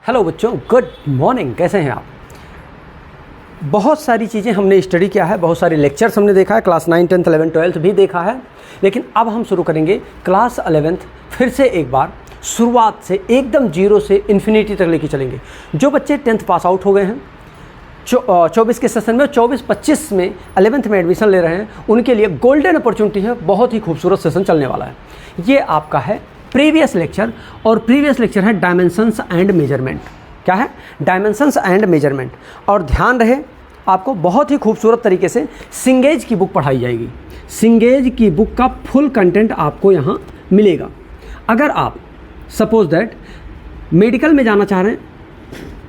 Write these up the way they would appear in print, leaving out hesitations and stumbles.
Hello बच्चों, good morning. कैसे हैं आप? बहुत सारी चीज़ें हमने स्टडी किया है, बहुत सारे लेक्चर्स हमने देखा है, क्लास 9, 10, 11, 12 भी देखा है। लेकिन अब हम शुरू करेंगे क्लास 11th फिर से एक बार शुरुआत से, एकदम जीरो से इन्फिनिटी तक लेके चलेंगे। जो बच्चे 10th पास आउट हो गए हैं 24 के सेशन में, 24-25 में 11th में एडमिशन ले रहे हैं, उनके लिए गोल्डन अपॉर्चुनिटी है। बहुत ही खूबसूरत सेशन चलने वाला है। ये आपका है प्रीवियस लेक्चर, और प्रीवियस लेक्चर है डायमेंशंस एंड मेजरमेंट। क्या है? Dimensions and measurement. और ध्यान रहे, आपको बहुत ही खूबसूरत तरीके से सिंगेज की बुक पढ़ाई जाएगी। सिंगेज की बुक का फुल कंटेंट आपको यहाँ मिलेगा। अगर आप सपोज दैट मेडिकल में जाना चाह रहे हैं,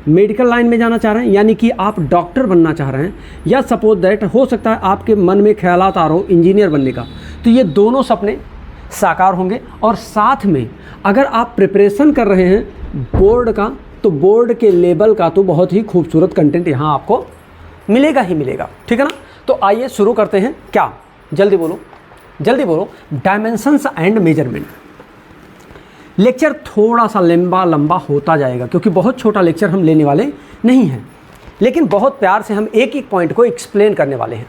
मेडिकल लाइन में जाना चाह रहे हैं, यानी कि आप डॉक्टर बनना चाह रहे हैं, या सपोज दैट हो सकता है आपके मन में ख्यालात आ रहा हो इंजीनियर बनने का, तो ये दोनों सपने साकार होंगे। और साथ में अगर आप प्रिपरेशन कर रहे हैं बोर्ड का, तो बोर्ड के लेवल का तो बहुत ही खूबसूरत कंटेंट यहाँ आपको मिलेगा ही मिलेगा। ठीक है ना? तो आइए शुरू करते हैं। क्या? जल्दी बोलो, जल्दी बोलो। Dimensions and measurement. लेक्चर थोड़ा सा लंबा होता जाएगा, क्योंकि बहुत छोटा लेक्चर हम लेने वाले नहीं हैं, लेकिन बहुत प्यार से हम एक एक पॉइंट को एक्सप्लेन करने वाले हैं।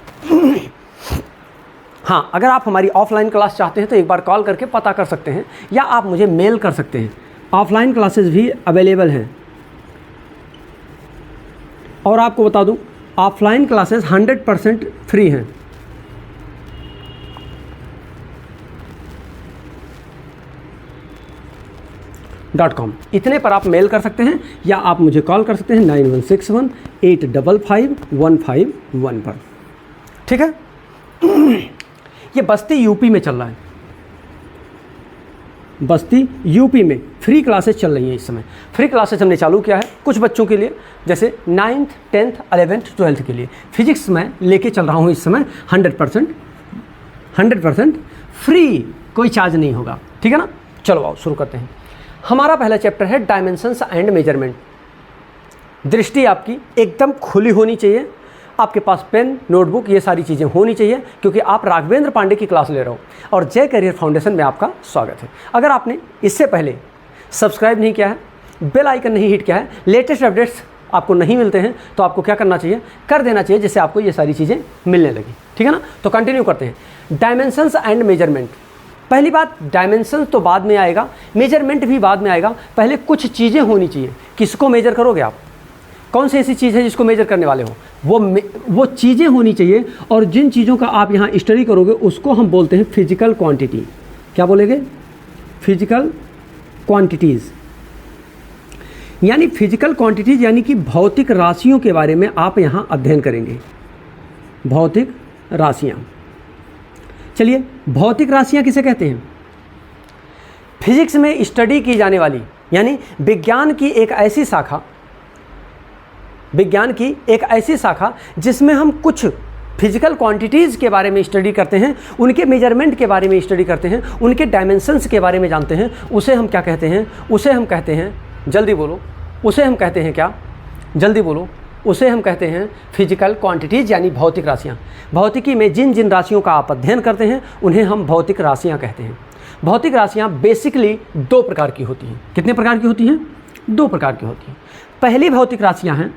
हाँ, अगर आप हमारी ऑफलाइन क्लास चाहते हैं तो एक बार कॉल करके पता कर सकते हैं, या आप मुझे मेल कर सकते हैं। ऑफलाइन क्लासेस भी अवेलेबल हैं। और आपको बता दूं, ऑफलाइन क्लासेस 100% फ्री हैं। .com इतने पर आप मेल कर सकते हैं, या आप मुझे कॉल कर सकते हैं 9161-855-151 पर। ठीक है? ये बस्ती यूपी में चल रहा है। बस्ती यूपी में फ्री क्लासेस चल रही हैं इस समय। फ्री क्लासेस हमने चालू किया है कुछ बच्चों के लिए, जैसे 9th, 10th, 11th, 12th के लिए। फिजिक्स में लेके चल रहा हूँ इस समय 100% फ्री, कोई चार्ज नहीं होगा। ठीक है ना? चलो आओ शुरू करते हैं। हमारा पहला चैप्टर है डायमेंशंस एंड मेजरमेंट। दृष्टि आपकी एकदम खुली होनी चाहिए, आपके पास पेन, नोटबुक, ये सारी चीज़ें होनी चाहिए, क्योंकि आप राघवेंद्र पांडे की क्लास ले रहे हो। और जय करियर फाउंडेशन में आपका स्वागत है। अगर आपने इससे पहले सब्सक्राइब नहीं किया है, बेल आइकन नहीं हिट किया है, लेटेस्ट अपडेट्स आपको नहीं मिलते हैं, तो आपको क्या करना चाहिए? कर देना चाहिए, जिससे आपको ये सारी चीज़ें मिलने लगी। ठीक है ना? तो कंटिन्यू करते हैं। Dimensions and measurement. पहली बात, डायमेंशन तो बाद में आएगा, मेजरमेंट भी बाद में आएगा। पहले कुछ चीज़ें होनी चाहिए। किसको मेजर करोगे आप? कौन सी ऐसी चीज़ है जिसको मेजर करने वाले हो? वो चीज़ें होनी चाहिए। और जिन चीज़ों का आप यहाँ स्टडी करोगे उसको हम बोलते हैं फिजिकल क्वांटिटी। क्या बोलेंगे? Physical quantities. यानी फिजिकल क्वांटिटीज़ यानी कि भौतिक राशियों के बारे में आप यहाँ अध्ययन करेंगे। भौतिक राशियाँ। चलिए, भौतिक राशियाँ किसे कहते हैं? फिजिक्स में स्टडी की जाने वाली, यानी विज्ञान की एक ऐसी शाखा जिसमें हम कुछ फिजिकल क्वांटिटीज़ के बारे में स्टडी करते हैं, उनके मेजरमेंट के बारे में स्टडी करते हैं, उनके डायमेंशंस के बारे में जानते हैं। उसे हम क्या कहते हैं? उसे हम कहते हैं, जल्दी बोलो, उसे हम कहते हैं क्या? जल्दी बोलो। उसे हम कहते हैं फिजिकल क्वांटिटीज़, यानी भौतिक राशियाँ। भौतिकी में जिन जिन राशियों का आप अध्ययन करते हैं उन्हें हम भौतिक राशियाँ कहते हैं। भौतिक राशियाँ बेसिकली 2 प्रकार की होती हैं। कितने प्रकार की होती हैं? 2 प्रकार की होती हैं। पहली भौतिक राशियाँ हैं,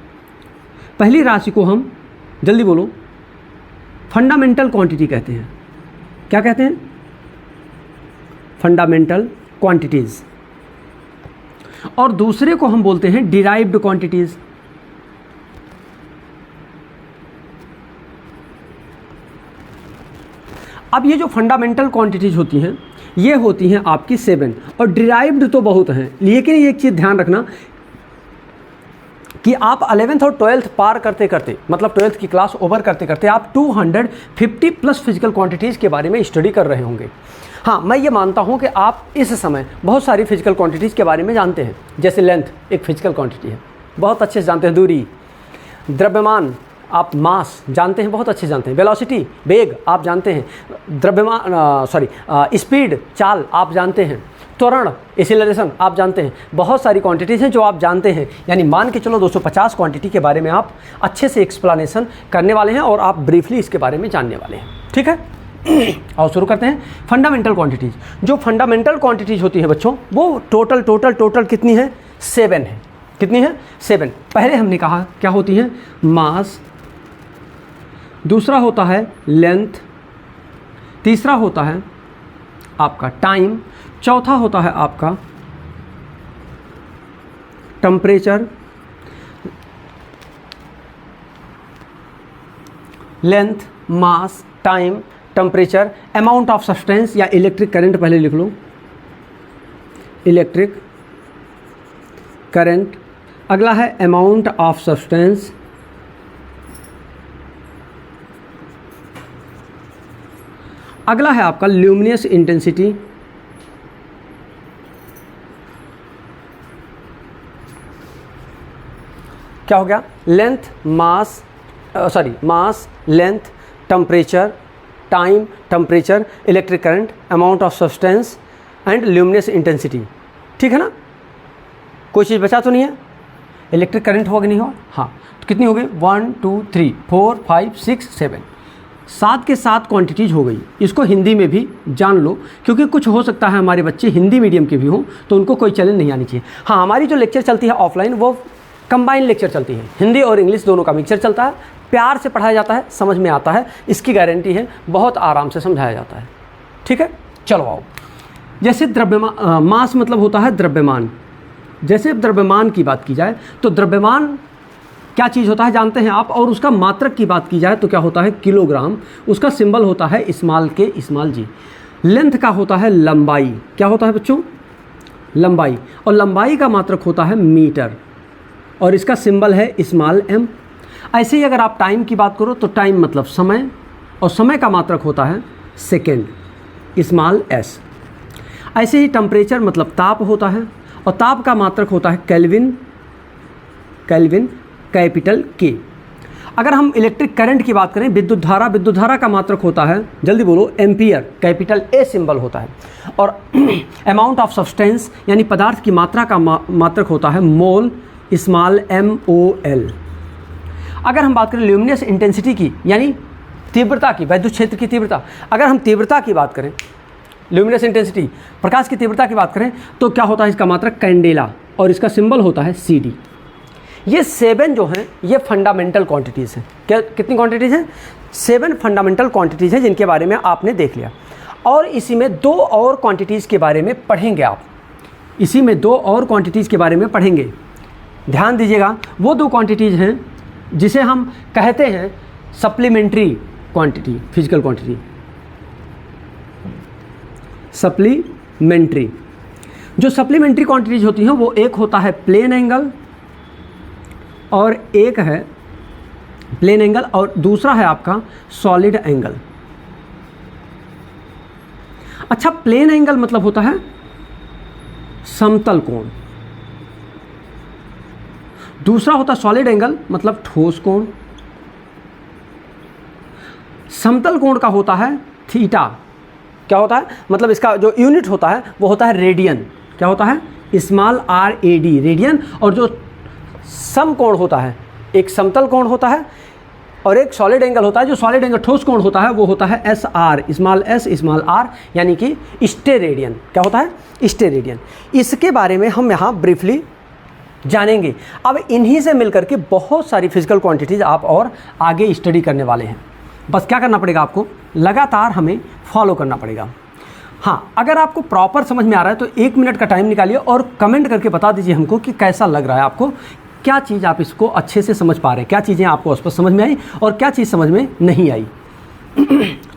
पहली राशि को हम, जल्दी बोलो, फंडामेंटल क्वांटिटी कहते हैं। क्या कहते हैं? Fundamental quantities. और दूसरे को हम बोलते हैं डिराइव्ड क्वांटिटीज़। अब ये जो फंडामेंटल क्वांटिटीज़ होती हैं, ये होती हैं आपकी 7, और डिराइव्ड तो बहुत हैं। लेकिन एक चीज़ ध्यान रखना कि आप 11th और 12th पार करते करते, मतलब 12th की क्लास ओवर करते करते आप 250 प्लस फिजिकल क्वांटिटीज़ के बारे में स्टडी कर रहे होंगे। हाँ, मैं ये मानता हूँ कि आप इस समय बहुत सारी फिजिकल क्वांटिटीज़ के बारे में जानते हैं। जैसे लेंथ एक फिजिकल क्वांटिटी है, बहुत अच्छे से जानते हैं। दूरी, द्रव्यमान, आप मास जानते हैं, बहुत अच्छे जानते हैं। वेलोसिटी, वेग आप जानते हैं। स्पीड, चाल आप जानते हैं। त्वरण, एक्सीलरेशन आप जानते हैं। बहुत सारी क्वांटिटीज़ हैं जो आप जानते हैं। यानी मान के चलो 250 क्वांटिटी के बारे में आप अच्छे से एक्सप्लेनेशन करने वाले हैं, और आप ब्रीफली इसके बारे में जानने वाले हैं। ठीक है? और शुरू करते हैं। Fundamental quantities. जो फंडामेंटल क्वांटिटीज़ होती है बच्चों, वो टोटल कितनी है? 7 है। कितनी है 7। पहले हमने कहा क्या होती है मास, दूसरा होता है लेंथ, तीसरा होता है आपका टाइम, चौथा होता है आपका temperature, length, mass, time, temperature, amount of substance या इलेक्ट्रिक करंट, पहले लिख लो इलेक्ट्रिक करंट। अगला है अमाउंट ऑफ सब्सटेंस, अगला है आपका ल्यूमिनस इंटेंसिटी, क्या हो गया length, mass, mass, length, temperature, time, temperature, electric current, amount of substance and luminous intensity. ठीक है ना, कोई चीज़ बचा तो नहीं है? इलेक्ट्रिक करंट होगा कि नहीं होगा? हाँ, तो कितनी हो गई 1 2 3 4 5 6 7, 7 के 7 क्वांटिटीज हो गई। इसको हिंदी में भी जान लो, क्योंकि कुछ हो सकता है हमारे बच्चे हिंदी मीडियम के भी हों तो उनको कोई चैलेंज नहीं आनी चाहिए। हाँ, हमारी जो लेक्चर चलती है ऑफलाइन वो कंबाइन लेक्चर चलती है, हिंदी और इंग्लिश दोनों का मिक्सचर चलता है, प्यार से पढ़ाया जाता है, समझ में आता है, इसकी गारंटी है, बहुत आराम से समझाया जाता है। ठीक है, चलो आओ। जैसे द्रव्यमान, मास मतलब होता है द्रव्यमान। जैसे द्रव्यमान की बात की जाए तो द्रव्यमान क्या चीज़ होता है जानते हैं आप, और उसका मात्रक की बात की जाए तो क्या होता है किलोग्राम, उसका सिंबल होता है स्मॉल के स्मॉल जी। लेंथ का होता है लंबाई, क्या होता है बच्चों लंबाई, और लंबाई का मात्रक होता है मीटर और इसका सिंबल है स्मॉल एम। ऐसे ही अगर आप टाइम की बात करो तो टाइम मतलब समय, और समय का मात्रक होता है सेकेंड, स्मॉल एस। ऐसे ही टेम्परेचर मतलब ताप होता है, और ताप का मात्रक होता है केल्विन, केल्विन कैपिटल के। अगर हम इलेक्ट्रिक करंट की बात करें, विद्युत धारा, विद्युत धारा का मात्रक होता है, जल्दी बोलो, एम्पियर, कैपिटल ए सिंबल होता है। और अमाउंट ऑफ सब्सटेंस यानी पदार्थ की मात्रा का मात्रक होता है मोल, स्मॉल एम ओ एल। अगर हम बात करें ल्यूमिनस इंटेंसिटी की यानी तीव्रता की, विद्युत क्षेत्र की तीव्रता, अगर हम तीव्रता की बात करें, ल्यूमिनस इंटेंसिटी प्रकाश की तीव्रता की बात करें तो क्या होता है इसका मात्रक कैंडेला, और इसका सिंबल होता है सी डी। ये 7 जो हैं ये फंडामेंटल क्वांटिटीज़ हैं। क्या कितनी क्वांटिटीज़ हैं? 7 फंडामेंटल क्वांटिटीज़ हैं जिनके बारे में आपने देख लिया। और इसी में 2 और क्वांटिटीज़ के बारे में पढ़ेंगे आप, इसी में 2 और क्वांटिटीज़ के बारे में पढ़ेंगे। ध्यान दीजिएगा, वो 2 क्वांटिटीज़ हैं जिसे हम कहते हैं supplementary quantity, physical quantity, supplementary. जो सप्लीमेंट्री क्वांटिटीज होती हैं वो एक होता है प्लेन एंगल, और एक है प्लेन एंगल और दूसरा है आपका सॉलिड एंगल। अच्छा, प्लेन एंगल मतलब होता है समतल कोण, दूसरा होता है सॉलिड एंगल मतलब ठोस कोण। समतल कोण का होता है थीटा, क्या होता है मतलब इसका जो यूनिट होता है वो होता है रेडियन, क्या होता है small R A D, radian. और जो समकोण होता है, एक समतल कोण होता है और एक सॉलिड एंगल होता है, जो सॉलिड एंगल ठोस कोण होता है वो होता है S R, small S small R, यानी कि स्टेरेडियन। क्या होता है स्टेरेडियन। इसके बारे में हम यहाँ ब्रीफली जानेंगे। अब इन्हीं से मिलकर के बहुत सारी फिजिकल क्वांटिटीज़ आप और आगे स्टडी करने वाले हैं। बस क्या करना पड़ेगा आपको, लगातार हमें फॉलो करना पड़ेगा। हाँ, अगर आपको प्रॉपर समझ में आ रहा है तो 1 मिनट का टाइम निकालिए और कमेंट करके बता दीजिए हमको कि कैसा लग रहा है आपको, क्या चीज़ आप इसको अच्छे से समझ पा रहे हैं, क्या चीज़ें आपको स्पष्ट समझ में आई और क्या चीज़ समझ में नहीं आई।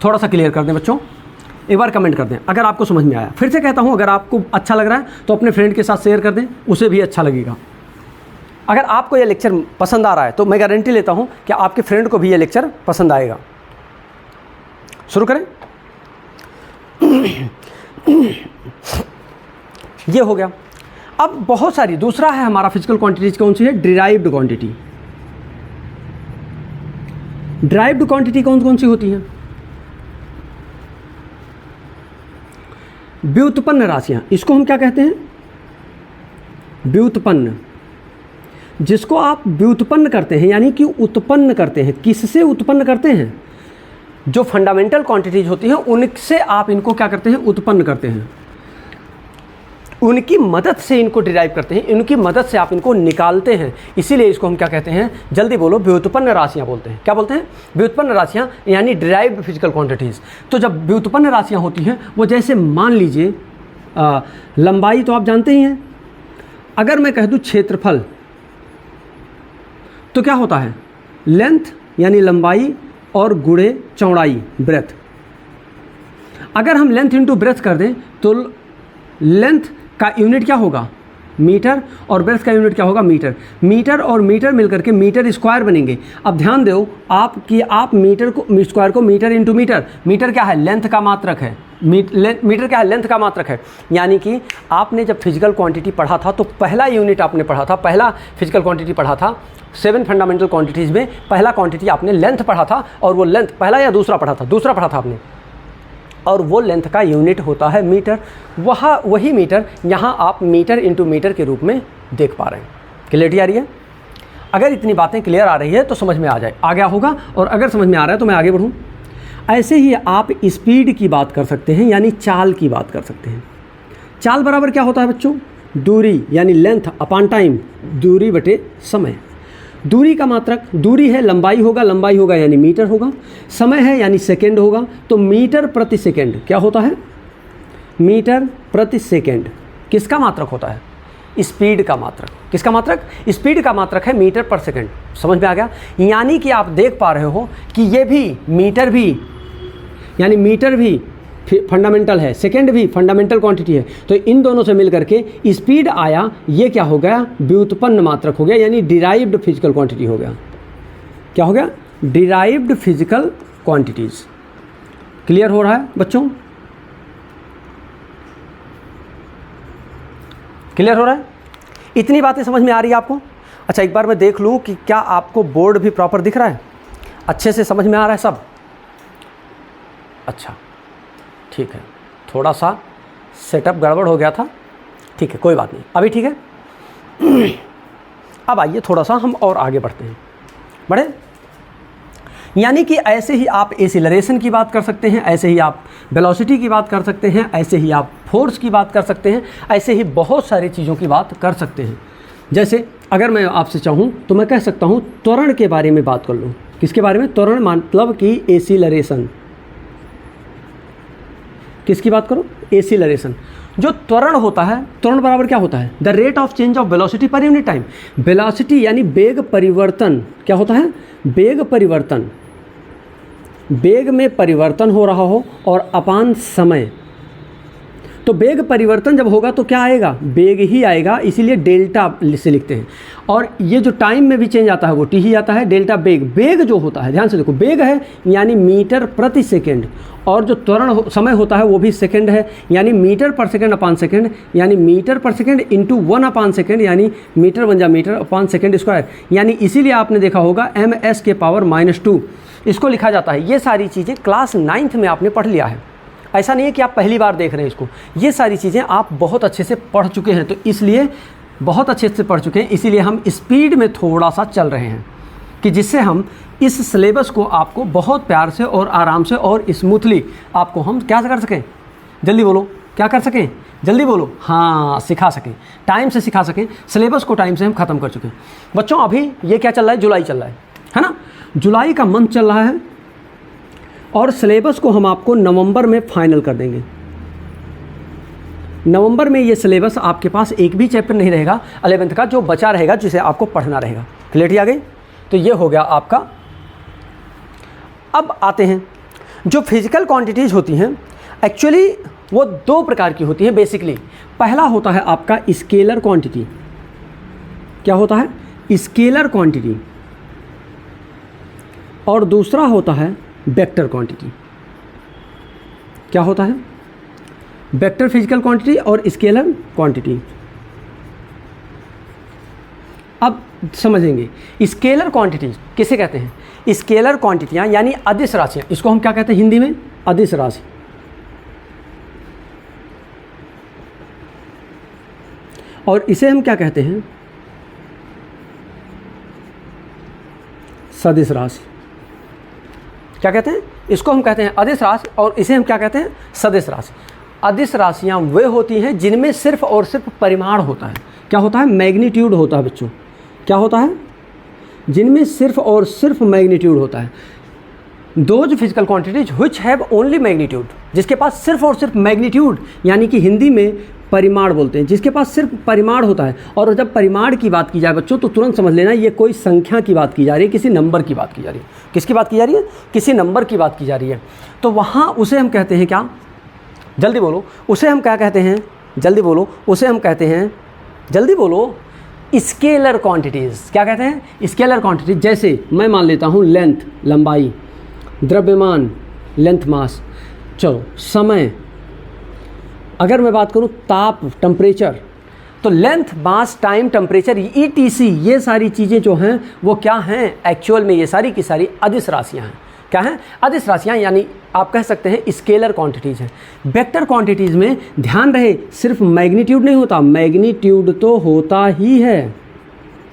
थोड़ा सा क्लियर कर दें बच्चों, एक बार कमेंट कर दें अगर आपको समझ में आया। फिर से कहता हूँ, अगर आपको अच्छा लग रहा है तो अपने फ्रेंड के साथ शेयर कर दें, उसे भी अच्छा लगेगा। अगर आपको ये लेक्चर पसंद आ रहा है तो मैं गारंटी लेता हूँ कि आपके फ्रेंड को भी ये लेक्चर पसंद आएगा। शुरू करें। ये हो गया। अब बहुत सारी, दूसरा है हमारा फिजिकल क्वांटिटीज, कौन सी है? Derived quantity. डिराइव्ड क्वांटिटी कौन कौन सी होती हैं? व्युत्पन्न राशियां, इसको हम क्या कहते हैं? व्युत्पन्न। जिसको आप व्युत्पन्न करते हैं यानी कि उत्पन्न करते हैं, किससे उत्पन्न करते हैं? जो फंडामेंटल क्वांटिटीज होती हैं उनसे आप इनको क्या करते हैं? उत्पन्न करते हैं। उनकी मदद से इनको डिराइव करते हैं, उनकी मदद से आप इनको निकालते हैं। इसीलिए इसको हम क्या कहते हैं, जल्दी बोलो, व्युत्पन्न राशियाँ बोलते हैं। क्या बोलते हैं? व्युत्पन्न राशियाँ, यानी डिराइव्ड फिजिकल क्वांटिटीज़। तो जब व्युत्पन्न राशियाँ होती हैं, वो जैसे मान लीजिए लंबाई तो आप जानते ही हैं। अगर मैं कह दूँ क्षेत्रफल, तो क्या होता है? लेंथ यानी लंबाई और गुणे चौड़ाई, ब्रेथ। अगर हम लेंथ इंटू ब्रेथ कर दें तो लेंथ का यूनिट क्या होगा? मीटर, और ब्रेथ का यूनिट क्या होगा? मीटर। मीटर और मीटर मिलकर के मीटर स्क्वायर बनेंगे। अब ध्यान दो आप कि आप मीटर को स्क्वायर को मीटर इंटू मीटर, मीटर क्या है? लेंथ का मात्रक है। मीटर क्या है? लेंथ का मात्रक है। यानी कि आपने जब फिजिकल क्वांटिटी पढ़ा था तो पहला यूनिट आपने पढ़ा था, पहला फिजिकल क्वांटिटी पढ़ा था 7 फंडामेंटल क्वांटिटीज़ में, पहला क्वांटिटी आपने लेंथ पढ़ा था। और वो लेंथ पहला या दूसरा पढ़ा था? दूसरा पढ़ा था आपने। और वो लेंथ का यूनिट होता है मीटर। वही मीटर यहाँ आप मीटर इंटू मीटर के रूप में देख पा रहे हैं। क्लियरिटी आ रही है? अगर इतनी बातें क्लियर आ रही है तो समझ में आ गया होगा, और अगर समझ में आ रहा है तो मैं आगे बढ़ूँ। ऐसे ही आप स्पीड की बात कर सकते हैं, यानी चाल की बात कर सकते हैं। चाल बराबर क्या होता है बच्चों? दूरी यानी लेंथ अपॉन टाइम, दूरी बटे समय। दूरी का मात्रक, दूरी है लंबाई होगा यानी मीटर होगा, समय है यानी सेकंड होगा। तो मीटर प्रति सेकंड क्या होता है? मीटर प्रति सेकंड किसका मात्रक होता है? स्पीड का मात्रक। किसका मात्रक? स्पीड का मात्रक है मीटर पर सेकंड। समझ में आ गया? यानी कि आप देख पा रहे हो कि ये भी मीटर भी, यानी मीटर भी फंडामेंटल है, सेकंड भी फंडामेंटल क्वांटिटी है। तो इन दोनों से मिलकर के स्पीड आया, ये क्या हो गया? व्युत्पन्न मात्रक हो गया, यानी डिराइव्ड फिजिकल क्वांटिटी हो गया। क्या हो गया? Derived physical quantities. क्लियर हो रहा है बच्चों? क्लियर हो रहा है? इतनी बातें समझ में आ रही है आपको? अच्छा, एक बार मैं देख लूँ कि क्या आपको बोर्ड भी प्रॉपर दिख रहा है, अच्छे से समझ में आ रहा है सब? अच्छा, ठीक है, थोड़ा सा सेटअप गड़बड़ हो गया था, ठीक है, कोई बात नहीं, अभी ठीक है। अब आइए थोड़ा सा हम और आगे बढ़ते हैं। बढ़े? यानी कि ऐसे ही आप एक्सीलरेशन की बात कर सकते हैं, ऐसे ही आप वेलोसिटी की बात कर सकते हैं, ऐसे ही आप फोर्स की बात कर सकते हैं, ऐसे ही बहुत सारी चीज़ों की बात कर सकते हैं। जैसे अगर मैं आपसे चाहूँ तो मैं कह सकता हूँ त्वरण के बारे में बात कर लूँ। किसके बारे में? त्वरण मतलब कि एक्सीलरेशन। किसकी बात करो? एक्सीलरेशन। जो त्वरण होता है, त्वरण बराबर क्या होता है? The rate of change of velocity per unit time. Velocity यानी वेग परिवर्तन। क्या होता है? वेग परिवर्तन। वेग में परिवर्तन हो रहा हो और अपान समय। तो वेग परिवर्तन जब होगा तो क्या आएगा? वेग ही आएगा, इसीलिए डेल्टा से लिखते हैं। और ये जो टाइम में भी चेंज आता है वो टी ही आता है। डेल्टा वेग, वेग जो होता है, ध्यान से देखो, वेग है यानी मीटर प्रति सेकंड, और जो त्वरण समय होता है वो भी सेकंड है, यानी मीटर पर सेकंड अपान सेकंड, यानी मीटर पर सेकंड इंटू 1 अपान सेकंड, यानी मीटर बन जा मीटर अपान सेकंड स्क्वायर। यानी इसीलिए आपने देखा होगा ms के पावर -2 इसको लिखा जाता है। ये सारी चीज़ें क्लास 9th में आपने पढ़ लिया है, ऐसा नहीं है कि आप पहली बार देख रहे हैं इसको। ये सारी चीज़ें आप बहुत अच्छे से पढ़ चुके हैं, तो इसलिए बहुत अच्छे से पढ़ चुके हैं, इसीलिए हम स्पीड में थोड़ा सा चल रहे हैं कि जिससे हम इस सिलेबस को आपको बहुत प्यार से और आराम से और स्मूथली आपको हम क्या कर सकें? जल्दी बोलो, क्या कर सकें? जल्दी बोलो। हाँ, सिखा सकें, टाइम से सिखा सकें। सिलेबस को टाइम से हम ख़त्म कर चुके हैं बच्चों। अभी ये क्या चल रहा है? जुलाई चल रहा है ना? जुलाई का मंथ चल रहा है, और सिलेबस को हम आपको नवंबर में फाइनल कर देंगे। नवंबर में ये सिलेबस आपके पास एक भी चैप्टर नहीं रहेगा 11th का, जो बचा रहेगा जिसे आपको पढ़ना रहेगा। क्लियरिटी आ गई? तो ये हो गया आपका। अब आते हैं, जो फिजिकल क्वांटिटीज़ होती हैं एक्चुअली वो 2 प्रकार की होती हैं बेसिकली। पहला होता है आपका स्केलर क्वांटिटी। क्या होता है? Scalar quantity. और दूसरा होता है वेक्टर क्वांटिटी। क्या होता है? वेक्टर फिजिकल क्वांटिटी और स्केलर क्वांटिटी। अब समझेंगे स्केलर क्वांटिटी किसे कहते हैं। स्केलर क्वांटिटियाँ यानी अदिश राशियाँ, इसको हम क्या कहते हैं हिंदी में? अदिश राशि। और इसे हम क्या कहते हैं? सदिश राशि। क्या कहते हैं? इसको हम कहते हैं अदिश राशि, और इसे हम क्या कहते हैं? सदिश राशि। अदिश राशियाँ वे होती हैं जिनमें सिर्फ और सिर्फ परिमाण होता है। क्या होता है? मैग्नीट्यूड होता है बच्चों। क्या होता है? जिनमें सिर्फ और सिर्फ मैग्नीट्यूड होता है। Those physical quantities which have only magnitude, जिसके पास सिर्फ और सिर्फ मैग्नीट्यूड, यानी कि हिंदी में परिमाण बोलते हैं, जिसके पास सिर्फ परिमाण होता है। और जब परिमाण की बात की जाए बच्चों तो तुरंत समझ लेना ये कोई संख्या की बात की जा रही है, किसी नंबर की बात की जा रही है। किसकी बात की जा रही है? किसी नंबर की बात की जा रही है। तो वहाँ उसे हम कहते हैं क्या? जल्दी बोलो, उसे हम क्या कहते हैं? जल्दी बोलो, उसे हम कहते हैं, जल्दी बोलो, स्केलर क्वांटिटीज़। क्या कहते हैं? Scalar quantities. जैसे मैं मान लेता हूँ लेंथ, लंबाई, द्रव्यमान, लेंथ मास, चलो समय, अगर मैं बात करूँ ताप, टेम्परेचर, तो लेंथ, मास, टाइम, टेम्परेचर, ETC, ये सारी चीज़ें जो हैं वो क्या हैं? एक्चुअल में ये सारी की सारी अदिश राशियाँ हैं। क्या हैं? अदिश राशियाँ, यानी आप कह सकते हैं स्केलर क्वांटिटीज़ हैं। वेक्टर क्वांटिटीज़ में ध्यान रहे सिर्फ मैग्नीट्यूड नहीं होता, मैग्नीट्यूड तो होता ही है।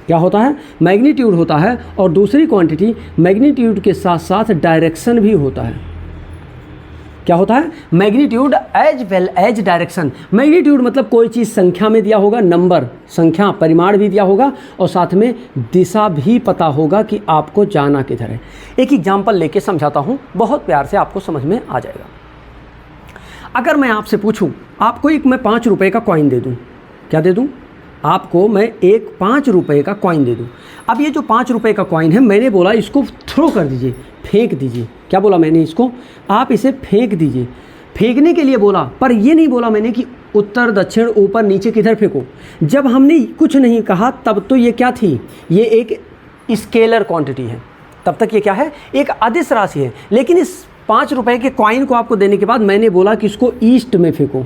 क्या होता है? मैग्नीट्यूड होता है। और दूसरी क्वांटिटी मैग्नीट्यूड के साथ साथ डायरेक्शन भी होता है। क्या होता है? Magnitude as well as direction. Magnitude मतलब कोई चीज़ संख्या में दिया होगा, नंबर, संख्या, परिमाण भी दिया होगा, और साथ में दिशा भी पता होगा कि आपको जाना किधर है। एक एग्जाम्पल लेके समझाता हूँ, बहुत प्यार से आपको समझ में आ जाएगा। अगर मैं आपसे पूछूं, आपको एक मैं 5 रुपये का कॉइन दे दूं, क्या दे दूं? आपको मैं एक 5 रुपये का कॉइन दे दूं। अब ये जो 5 रुपये का कॉइन है, मैंने बोला इसको थ्रो कर दीजिए, फेंक दीजिए। क्या बोला मैंने? इसको आप इसे फेंक दीजिए। फेंकने के लिए बोला, पर ये नहीं बोला मैंने कि उत्तर, दक्षिण, ऊपर, नीचे किधर फेंको। जब हमने कुछ नहीं कहा तब तो ये क्या थी? ये एक स्केलर क्वांटिटी है। तब तक ये क्या है? एक अदिश राशि है। लेकिन इस 5 रुपये के कॉइन को आपको देने के बाद मैंने बोला कि इसको ईस्ट में फेंको।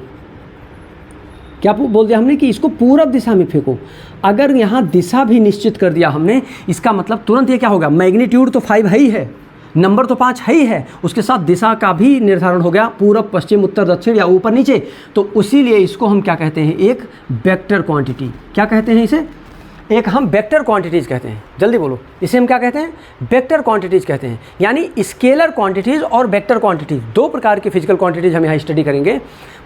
क्या बोल दिया हमने? कि इसको पूरब दिशा में फेंको। अगर यहाँ दिशा भी निश्चित कर दिया हमने, इसका मतलब तुरंत ये क्या होगा? मैग्नीट्यूड तो 5 है ही है, नंबर तो 5 है ही है, उसके साथ दिशा का भी निर्धारण हो गया, पूरब, पश्चिम, उत्तर, दक्षिण या ऊपर, नीचे। तो उसीलिए इसको हम क्या कहते हैं? एक वेक्टर क्वांटिटी। क्या कहते हैं इसे? एक हम वेक्टर क्वांटिटीज़ कहते हैं। जल्दी बोलो, इसे हम क्या कहते हैं? वेक्टर क्वांटिटीज़ कहते हैं। यानी स्केलर क्वांटिटीज़ और वेक्टर क्वांटिटीज़, 2 प्रकार की फिजिकल क्वांटिटीज़ हम यहाँ स्टडी करेंगे।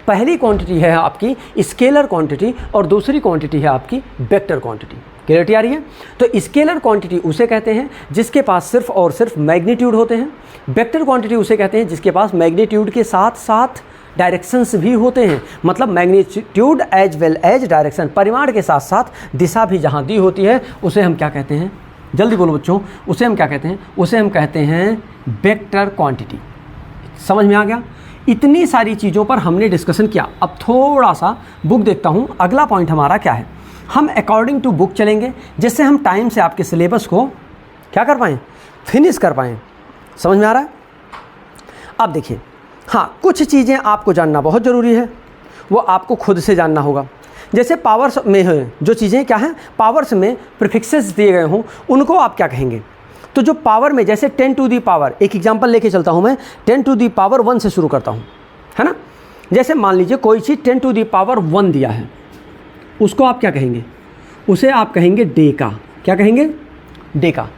पहली क्वांटिटी है आपकी स्केलर क्वांटिटी और दूसरी क्वांटिटी है आपकी वेक्टर क्वांटिटी। क्लियरिटी आ रही है? तो स्केलर क्वांटिटी उसे कहते हैं जिसके पास सिर्फ और सिर्फ मैग्नीट्यूड होते हैं। वेक्टर क्वांटिटी उसे कहते हैं जिसके पास मैग्नीट्यूड के साथ साथ डायरेक्शंस भी होते हैं। मतलब magnitude as well as direction, परिमाण के साथ साथ दिशा भी जहाँ दी होती है, उसे हम क्या कहते हैं? जल्दी बोलो बच्चों, उसे हम क्या कहते हैं? उसे हम कहते हैं वेक्टर क्वांटिटी। समझ में आ गया? इतनी सारी चीज़ों पर हमने डिस्कशन किया। अब थोड़ा सा बुक देखता हूँ। अगला पॉइंट हमारा क्या है? हम अकॉर्डिंग टू बुक चलेंगे, जिससे हम टाइम से आपके सिलेबस को क्या कर पाएँ? फिनिश कर पाएँ। समझ में आ रहा है? अब देखिए, हाँ, कुछ चीज़ें आपको जानना बहुत ज़रूरी है, वो आपको खुद से जानना होगा। जैसे पावर्स में है जो चीज़ें क्या हैं, पावर्स में प्रीफिक्सेस दिए गए हों, उनको आप क्या कहेंगे? तो जो पावर में, जैसे 10 टू दी पावर, एक एग्जांपल लेके चलता हूँ मैं, 10 टू दी पावर 1 से शुरू करता हूँ, है ना। जैसे मान लीजिए कोई चीज़ 10 टू दी पावर 1 दिया है, उसको आप क्या कहेंगे? उसे आप कहेंगे डेका। क्या कहेंगे? डेका।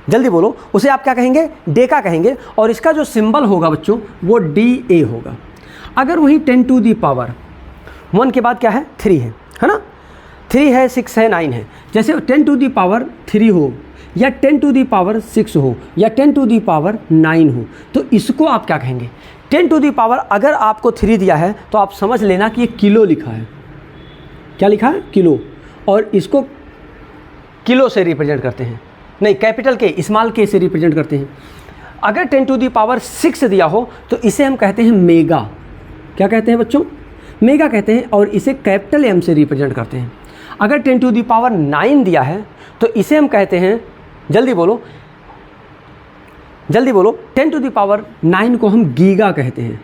जल्दी बोलो, उसे आप क्या कहेंगे? डेका कहेंगे। और इसका जो सिंबल होगा बच्चों वो DA होगा। अगर वही 10 टू दी पावर 1 के बाद क्या है? 3 है ना। 3 है, 6 है, 9 है। जैसे 10 टू दी पावर 3 हो, या 10 टू दी पावर 6 हो, या 10 टू दी पावर 9 हो, तो इसको आप क्या कहेंगे? 10 टू दी पावर अगर आपको 3 दिया है तो आप समझ लेना कि ये किलो लिखा है। क्या लिखा है? किलो। और इसको किलो से रिप्रेजेंट करते हैं, नहीं, कैपिटल के, स्मॉल के से रिप्रेजेंट करते हैं। अगर 10 टू दी पावर 6 दिया हो तो इसे हम कहते हैं मेगा। क्या कहते हैं बच्चों? मेगा कहते हैं। और इसे कैपिटल M से रिप्रेजेंट करते हैं। अगर 10 टू दी पावर 9 दिया है तो इसे हम कहते हैं, जल्दी बोलो, जल्दी बोलो, 10 टू दी पावर 9 को हम गीगा कहते हैं।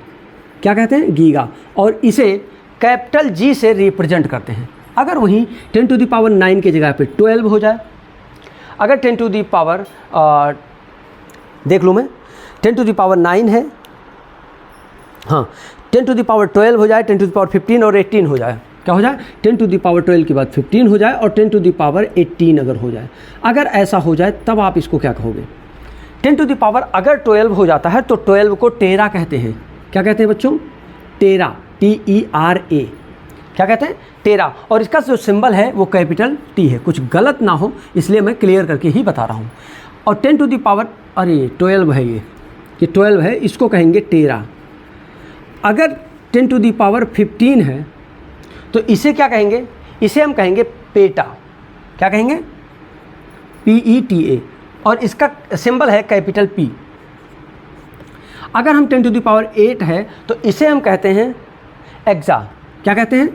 क्या कहते हैं? गीगा। और इसे कैपिटल G से रिप्रेजेंट करते हैं। अगर वहीं 10 टू दी पावर 9 की जगह पे 12 हो जाए, अगर 10 टू दी पावर देख लूँ मैं, 10 टू दी पावर 9 है, हाँ, 10 टू दी पावर 12 हो जाए, 10 टू दी पावर 15 और 18 हो जाए। क्या हो जाए? 10 टू दी पावर 12 के बाद 15 हो जाए और 10 टू दी पावर 18 अगर हो जाए। अगर ऐसा हो जाए तब आप इसको क्या कहोगे? 10 टू दी पावर अगर 12 हो जाता है तो 12 को टेरा कहते हैं। क्या कहते हैं बच्चों? टेरा। TERA, क्या कहते हैं, टेरा, और इसका जो सिंबल है वो कैपिटल T है। कुछ गलत ना हो इसलिए मैं क्लियर करके ही बता रहा हूँ। और 10 टू द पावर, अरे 12 है, ये 12 है, इसको कहेंगे टेरा। अगर 10 टू द पावर 15 है तो इसे क्या कहेंगे, इसे हम कहेंगे पेटा, क्या कहेंगे, PETA, और इसका सिंबल है कैपिटल P। अगर हम 10 टू द पावर 8 है तो इसे हम कहते हैं एक्सा, क्या कहते हैं,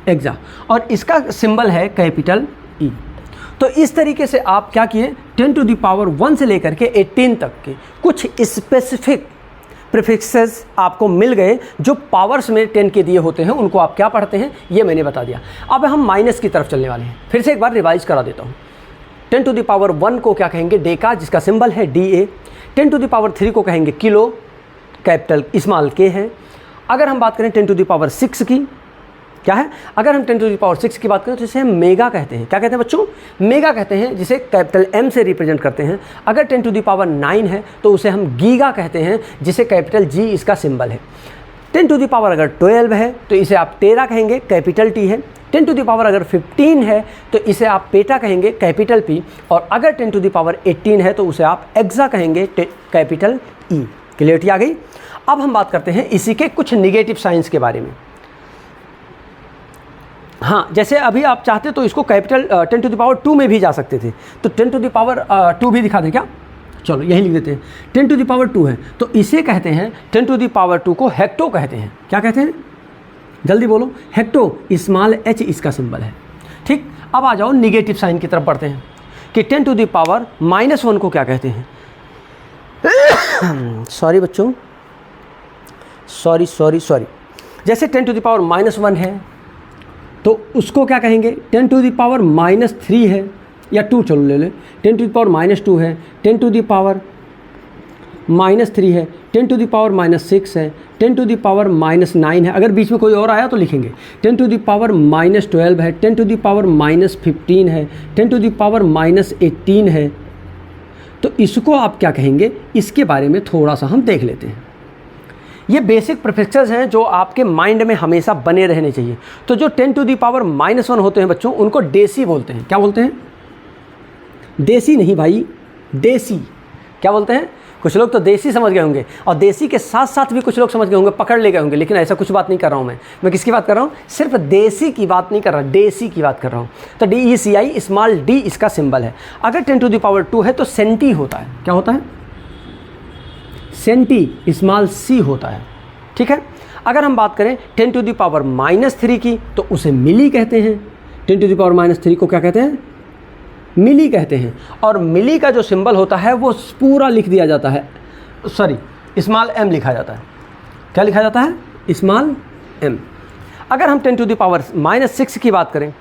एक्सा, और इसका सिंबल है कैपिटल E। तो इस तरीके से आप क्या किए, 10 टू द पावर 1 से लेकर के 18 तक के कुछ स्पेसिफिक प्रीफिक्सेस आपको मिल गए जो पावर्स में 10 के दिए होते हैं, उनको आप क्या पढ़ते हैं ये मैंने बता दिया। अब हम माइनस की तरफ चलने वाले हैं, फिर से एक बार रिवाइज करा देता हूँ। 10 टू द पावर 1 को क्या कहेंगे, डेका, जिसका सिंबल है DA। 10 टू द पावर 3 को कहेंगे किलो, कैपिटल स्मॉल K है। अगर हम बात करें 10 टू द पावर 6 की, क्या है, अगर हम 10 टू द पावर 6 की बात करें तो इसे हम मेगा कहते हैं, क्या कहते हैं बच्चों, मेगा कहते हैं, जिसे कैपिटल M से रिप्रेजेंट करते हैं। अगर 10 टू द पावर 9 है तो उसे हम गीगा कहते हैं, जिसे कैपिटल G इसका सिंबल है। 10 टू द पावर अगर 12 है तो इसे आप टेरा कहेंगे, कैपिटल T है। 10 टू द पावर अगर 15 है तो इसे आप पेटा कहेंगे, कैपिटल P। और अगर 10 टू द पावर 18 है तो उसे आप एक्सा कहेंगे, कैपिटल E। क्लियरिटी आ गई। अब हम बात करते हैं इसी के कुछ निगेटिव साइंस के बारे में। हाँ, जैसे अभी आप चाहते तो इसको कैपिटल 10 टू द पावर 2 में भी जा सकते थे, तो 10 टू द पावर 2 भी दिखा दें क्या, चलो यही लिख देते हैं। 10 टू द पावर 2 है तो इसे कहते हैं 10 टू द पावर 2 को हेक्टो कहते हैं, क्या कहते हैं, जल्दी बोलो, हेक्टो, स्मॉल h इसका सिंबल है। ठीक, अब आ जाओ निगेटिव साइन की तरफ बढ़ते हैं कि 10 टू द पावर -1 को क्या कहते हैं। सॉरी बच्चों, सॉरी, जैसे 10 टू द पावर -1 है तो उसको क्या कहेंगे, 10 टू द पावर -3 है या 2, चलो ले लें, 10 टू द पावर -2 है, 10 टू द पावर -3 है, 10 टू द पावर -6 है, 10 टू द पावर -9 है। अगर बीच में कोई और आया तो लिखेंगे 10 टू द पावर -12 है, 10 टू द पावर -15 है, 10 टू द पावर -18 है। तो इसको आप क्या कहेंगे, इसके बारे में थोड़ा सा हम देख लेते हैं। ये बेसिक प्रीफिक्सेस हैं जो आपके माइंड में हमेशा बने रहने चाहिए। तो जो 10 टू दी पावर -1 होते हैं बच्चों, उनको देसी बोलते हैं, क्या बोलते हैं, देसी नहीं भाई, देसी, क्या बोलते हैं, कुछ लोग तो देसी समझ गए होंगे और देसी के साथ साथ भी कुछ लोग समझ गए होंगे, पकड़ ले गए होंगे, लेकिन ऐसा कुछ बात नहीं कर रहा हूँ मैं किसकी बात कर रहा हूँ, सिर्फ देसी की बात नहीं कर रहा, देसी की बात कर रहा हूँ। तो DECI स्मॉल d इसका सिंबल है। अगर 10 टू दी पावर 2 है तो सेंटी होता है, क्या होता है, सेंटी स्मॉल c होता है। ठीक है, अगर हम बात करें 10 टू दी पावर -3 की तो उसे मिली कहते हैं। 10 टू दी पावर -3 को क्या कहते हैं, मिली कहते हैं। और मिली का जो सिंबल होता है वो पूरा लिख दिया जाता है, सॉरी स्मॉल m लिखा जाता है, क्या लिखा जाता है, स्मॉल m। अगर हम 10 टू दी पावर -6 की बात करें,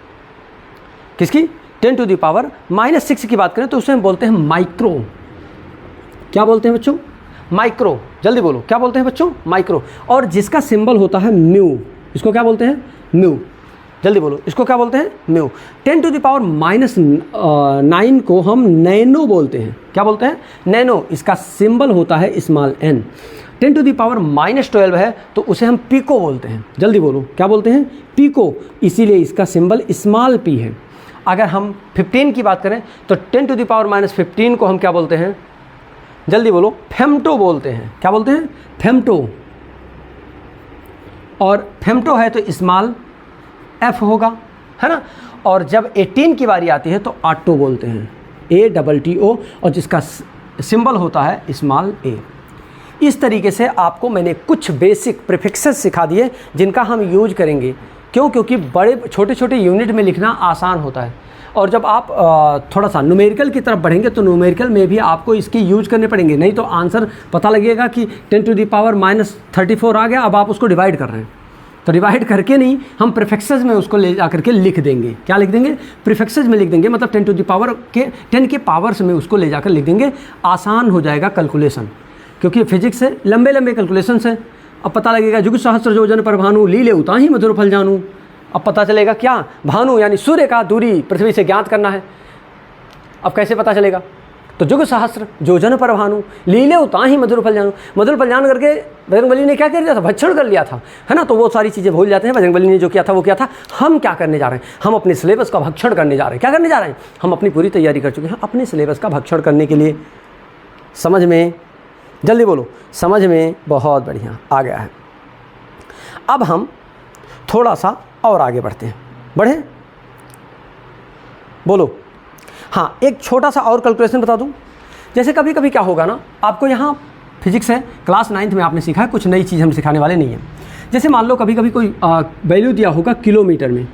किसकी, 10 टू दी पावर -6 की बात करें तो उसे हम बोलते हैं माइक्रो, क्या बोलते हैं बच्चों, माइक्रो, जल्दी बोलो, क्या बोलते हैं बच्चों, माइक्रो। और जिसका सिंबल होता है म्यू, इसको क्या बोलते हैं, म्यू, जल्दी बोलो, इसको क्या बोलते हैं, म्यू। 10 टू द पावर -9 को हम नैनो बोलते हैं, क्या बोलते हैं, नैनो, इसका सिंबल होता है small n। 10 to the power -12 है तो उसे हम पिको बोलते हैं, जल्दी बोलो, क्या बोलते हैं, पिको, इसीलिए इसका सिंबल स्मॉल p है। अगर हम 15 की बात करें तो 10 टू द पावर -15 को हम क्या बोलते हैं, जल्दी बोलो, फेम्टो बोलते हैं, क्या बोलते हैं, फेम्टो। और फेम्टो है तो स्मॉल f होगा, है ना। और जब 18 की बारी आती है तो ऑटो बोलते हैं, ATTO, और जिसका सिंबल होता है स्मॉल a। इस तरीके से आपको मैंने कुछ बेसिक प्रीफिक्सेस सिखा दिए जिनका हम यूज करेंगे। क्यों, क्योंकि बड़े छोटे छोटे यूनिट में लिखना आसान होता है, और जब आप थोड़ा सा न्यूमेरिकल की तरफ बढ़ेंगे तो न्यूमेरिकल में भी आपको इसकी यूज करने पड़ेंगे, नहीं तो आंसर पता लगेगा कि 10 टू दी पावर -34 आ गया, अब आप उसको डिवाइड कर रहे हैं, तो डिवाइड करके नहीं, हम प्रीफिक्सेस में उसको ले जा करके लिख देंगे, क्या लिख देंगे, प्रीफिक्सेस में लिख देंगे, मतलब 10 टू दी पावर के 10 के पावर्स में उसको ले जाकर लिख देंगे, आसान हो जाएगा कैलकुलेशन, क्योंकि फिजिक्स से लंबे लंबे कैलकुलेशन है। अब पता लगेगा जुग सहस्त्र योजन पर भानु लीले उताही मधुर फल जानू, अब पता चलेगा क्या, भानु यानी सूर्य का दूरी पृथ्वी से ज्ञात करना है। अब कैसे पता चलेगा, तो जुग सहस्र जो जन पर भानु, लीले उता ही मधुर फल जानू। मधुर फल जान करके बजरंगबली ने क्या कर दिया था, भक्षण कर लिया था, है ना। तो वो सारी चीज़ें भूल जाते हैं। बजरंगबली ने जो किया था वो क्या था, हम क्या करने जा रहे हैं, हम अपने सिलेबस का भक्षण करने जा रहे हैं। क्या करने जा रहे हैं, हम अपनी पूरी तैयारी कर चुके हैं अपने सिलेबस का भक्षण करने के लिए। समझ में, जल्दी बोलो, समझ में, बहुत बढ़िया आ गया है। अब हम थोड़ा सा और आगे बढ़ते हैं, बढ़े, बोलो। हाँ, एक छोटा सा और कैलकुलेशन बता दूं। जैसे कभी कभी क्या होगा ना, आपको यहाँ फिजिक्स है, क्लास 9th में आपने सीखा है, कुछ नई चीज़ हम सिखाने वाले नहीं हैं। जैसे मान लो कभी कभी कोई वैल्यू दिया होगा किलोमीटर में,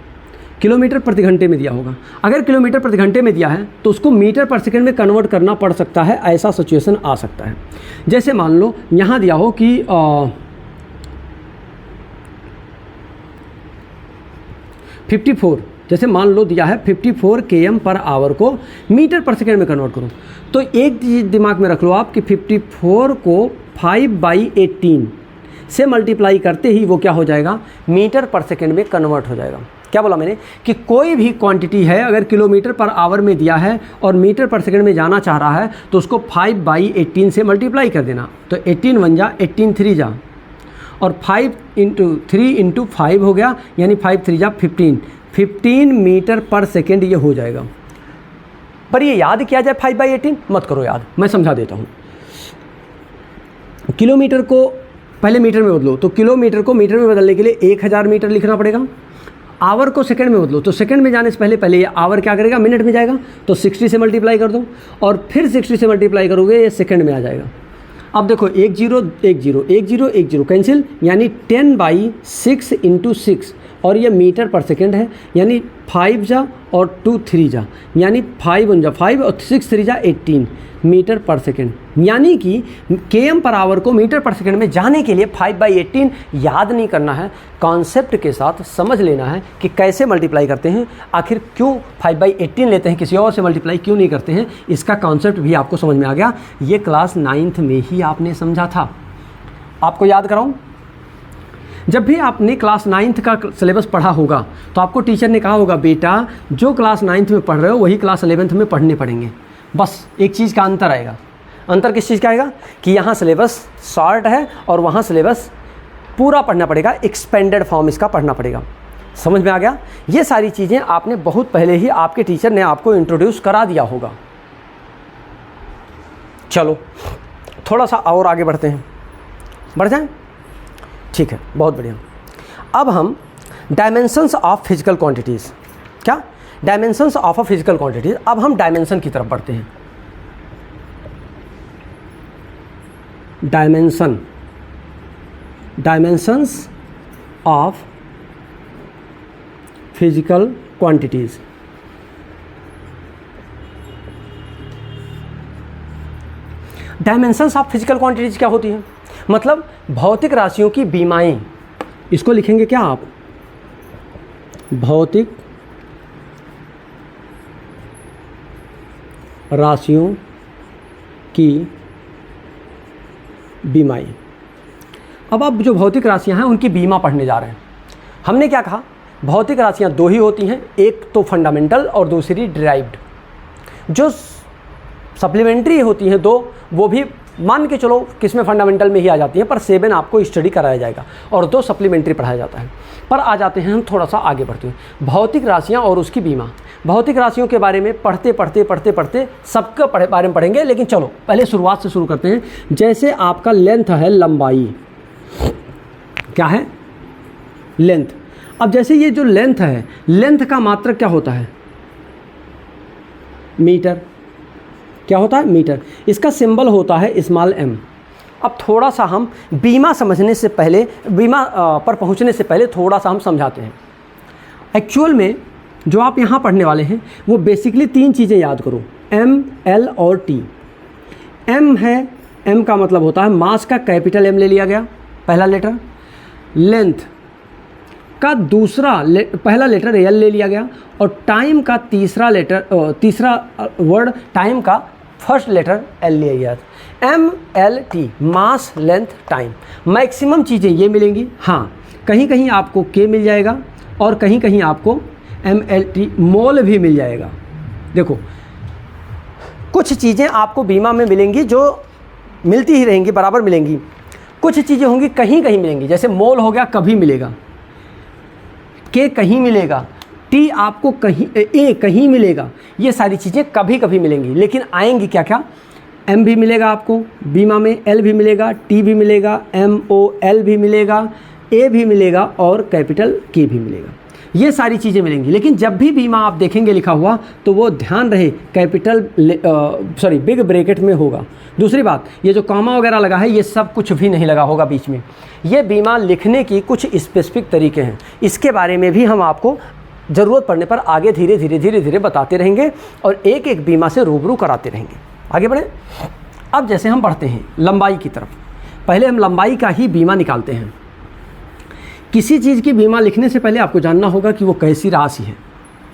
किलोमीटर प्रति घंटे में दिया होगा। अगर किलोमीटर प्रति घंटे में दिया है तो उसको मीटर पर सेकंड में कन्वर्ट करना पड़ सकता है, ऐसा सिचुएशन आ सकता है। जैसे मान लो यहाँ दिया हो कि 54, जैसे मान लो दिया है 54 km पर आवर को मीटर पर सेकंड में कन्वर्ट करो, तो एक चीज़ दिमाग में रख लो आप कि 54 को 5/18 से मल्टीप्लाई करते ही वो क्या हो जाएगा, मीटर पर सेकंड में कन्वर्ट हो जाएगा। क्या बोला मैंने कि कोई भी क्वांटिटी है अगर किलोमीटर पर आवर में दिया है और मीटर पर सेकंड में जाना चाह रहा है तो उसको 5/18 से मल्टीप्लाई कर देना। तो 18 1 जा, 18 3 जा, और 5 × 3 × 5 हो गया, यानी 5 3 जा 15 मीटर पर सेकेंड ये हो जाएगा। पर ये याद किया जाए 5/18 मत करो याद, मैं समझा देता हूँ। किलोमीटर को पहले मीटर में बदलो, तो किलोमीटर को मीटर में बदलने के लिए 1000 मीटर लिखना पड़ेगा। आवर को सेकंड में बदलो, तो सेकंड में जाने से पहले ये आवर क्या करेगा, मिनट में जाएगा, तो 60 से मल्टीप्लाई कर दो, और फिर 60 से मल्टीप्लाई करोगे ये सेकंड में आ जाएगा। अब देखो 1 0 1 0 1 0 1 0 कैंसिल, यानी 10/6 × 6, और ये मीटर पर सेकंड है, यानी 5 जा और 2 3 जा, यानी 5 1 जा 5 और 6 3 जा 18 मीटर पर सेकंड। यानी कि km पर आवर को मीटर पर सेकंड में जाने के लिए 5/18 याद नहीं करना है, कॉन्सेप्ट के साथ समझ लेना है कि कैसे मल्टीप्लाई करते हैं, आखिर क्यों 5/18 लेते हैं, किसी और से मल्टीप्लाई क्यों नहीं करते हैं, इसका कॉन्सेप्ट भी आपको समझ में आ गया। ये क्लास 9th में ही आपने समझा था। आपको याद कराऊं, जब भी आपने क्लास 9th का सिलेबस पढ़ा होगा तो आपको टीचर ने कहा होगा बेटा जो क्लास 9th में पढ़ रहे हो वही क्लास 11th में पढ़ने पड़ेंगे। बस एक चीज़ का अंतर आएगा। अंतर किस चीज़ का आएगा कि यहाँ सिलेबस शॉर्ट है और वहाँ सिलेबस पूरा पढ़ना पड़ेगा, एक्सपेंडेड फॉर्म इसका पढ़ना पड़ेगा। समझ में आ गया। ये सारी चीज़ें आपने बहुत पहले ही आपके टीचर ने आपको इंट्रोड्यूस करा दिया होगा। चलो थोड़ा सा और आगे बढ़ते हैं, बढ़ जाएं, ठीक है, बहुत बढ़िया। अब हम डायमेंशंस ऑफ फिजिकल क्वांटिटीज़, क्या dimensions of a physical quantities, अब हम डायमेंशन की तरफ बढ़ते हैं। Dimensions of physical quantities. Dimensions of physical quantities क्या होती हैं, मतलब भौतिक राशियों की बीमाएं। इसको लिखेंगे क्या आप, भौतिक राशियों की बीमाएं। अब जो भौतिक राशियां हैं उनकी बीमा पढ़ने जा रहे हैं। हमने क्या कहा, भौतिक राशियां दो ही होती हैं, एक तो फंडामेंटल और दूसरी डिराइव्ड। जो सप्लीमेंट्री होती हैं दो, वो भी मान के चलो किसमें फंडामेंटल में ही आ जाती हैं, पर 7 आपको स्टडी कराया जाएगा और 2 सप्लीमेंट्री पढ़ाया जाता है। पर आ जाते हैं हम थोड़ा सा आगे बढ़ते हैं, भौतिक राशियां और उसकी बीमा। भौतिक राशियों के बारे में पढ़ते सबके बारे में पढ़ेंगे, लेकिन चलो पहले शुरुआत से शुरू करते हैं। जैसे आपका लेंथ है, लंबाई क्या है, लेंथ। अब जैसे ये जो लेंथ है, लेंथ का मात्रक क्या होता है, मीटर। क्या होता है, मीटर। इसका सिंबल होता है स्मॉल m। अब थोड़ा सा हम बीमा समझने से पहले, बीमा पर पहुंचने से पहले थोड़ा सा हम समझाते हैं। एक्चुअल में जो आप यहाँ पढ़ने वाले हैं वो बेसिकली 3 चीज़ें याद करो, m, l और t। m है, m का मतलब होता है मास का कैपिटल M ले लिया गया, पहला लेटर। लेंथ का पहला लेटर L ले लिया गया, और टाइम का तीसरा वर्ड टाइम का फर्स्ट लेटर L लिया गया। MLT, मास, लेंथ, टाइम। मैक्सिमम चीज़ें ये मिलेंगी। हाँ, कहीं कहीं आपको K मिल जाएगा और कहीं कहीं आपको MLT मोल भी मिल जाएगा। देखो कुछ चीज़ें आपको बीमा में मिलेंगी जो मिलती ही रहेंगी, बराबर मिलेंगी। कुछ चीज़ें होंगी कहीं कहीं मिलेंगी, जैसे मोल हो गया कभी मिलेगा, के कहीं मिलेगा, टी आपको कहीं, ए कहीं मिलेगा, ये सारी चीज़ें कभी कभी मिलेंगी। लेकिन आएंगी क्या क्या, एम भी मिलेगा आपको बीमा में, एल भी मिलेगा, टी भी मिलेगा, एम ओ एल भी मिलेगा, ए भी मिलेगा और कैपिटल के भी मिलेगा। ये सारी चीज़ें मिलेंगी। लेकिन जब भी बीमा आप देखेंगे लिखा हुआ तो वो ध्यान रहे कैपिटल बिग ब्रैकेट में होगा। दूसरी बात, ये जो कॉमा वगैरह लगा है ये सब कुछ भी नहीं लगा होगा बीच में। ये बीमा लिखने की कुछ स्पेसिफिक तरीके हैं, इसके बारे में भी हम आपको ज़रूरत पड़ने पर आगे धीरे धीरे धीरे धीरे बताते रहेंगे और एक एक बीमा से रूबरू कराते रहेंगे। आगे बढ़ें। अब जैसे हम बढ़ते हैं लंबाई की तरफ, पहले हम लंबाई का ही बीमा निकालते हैं। किसी चीज़ की बीमा लिखने से पहले आपको जानना होगा कि वो कैसी राशि है।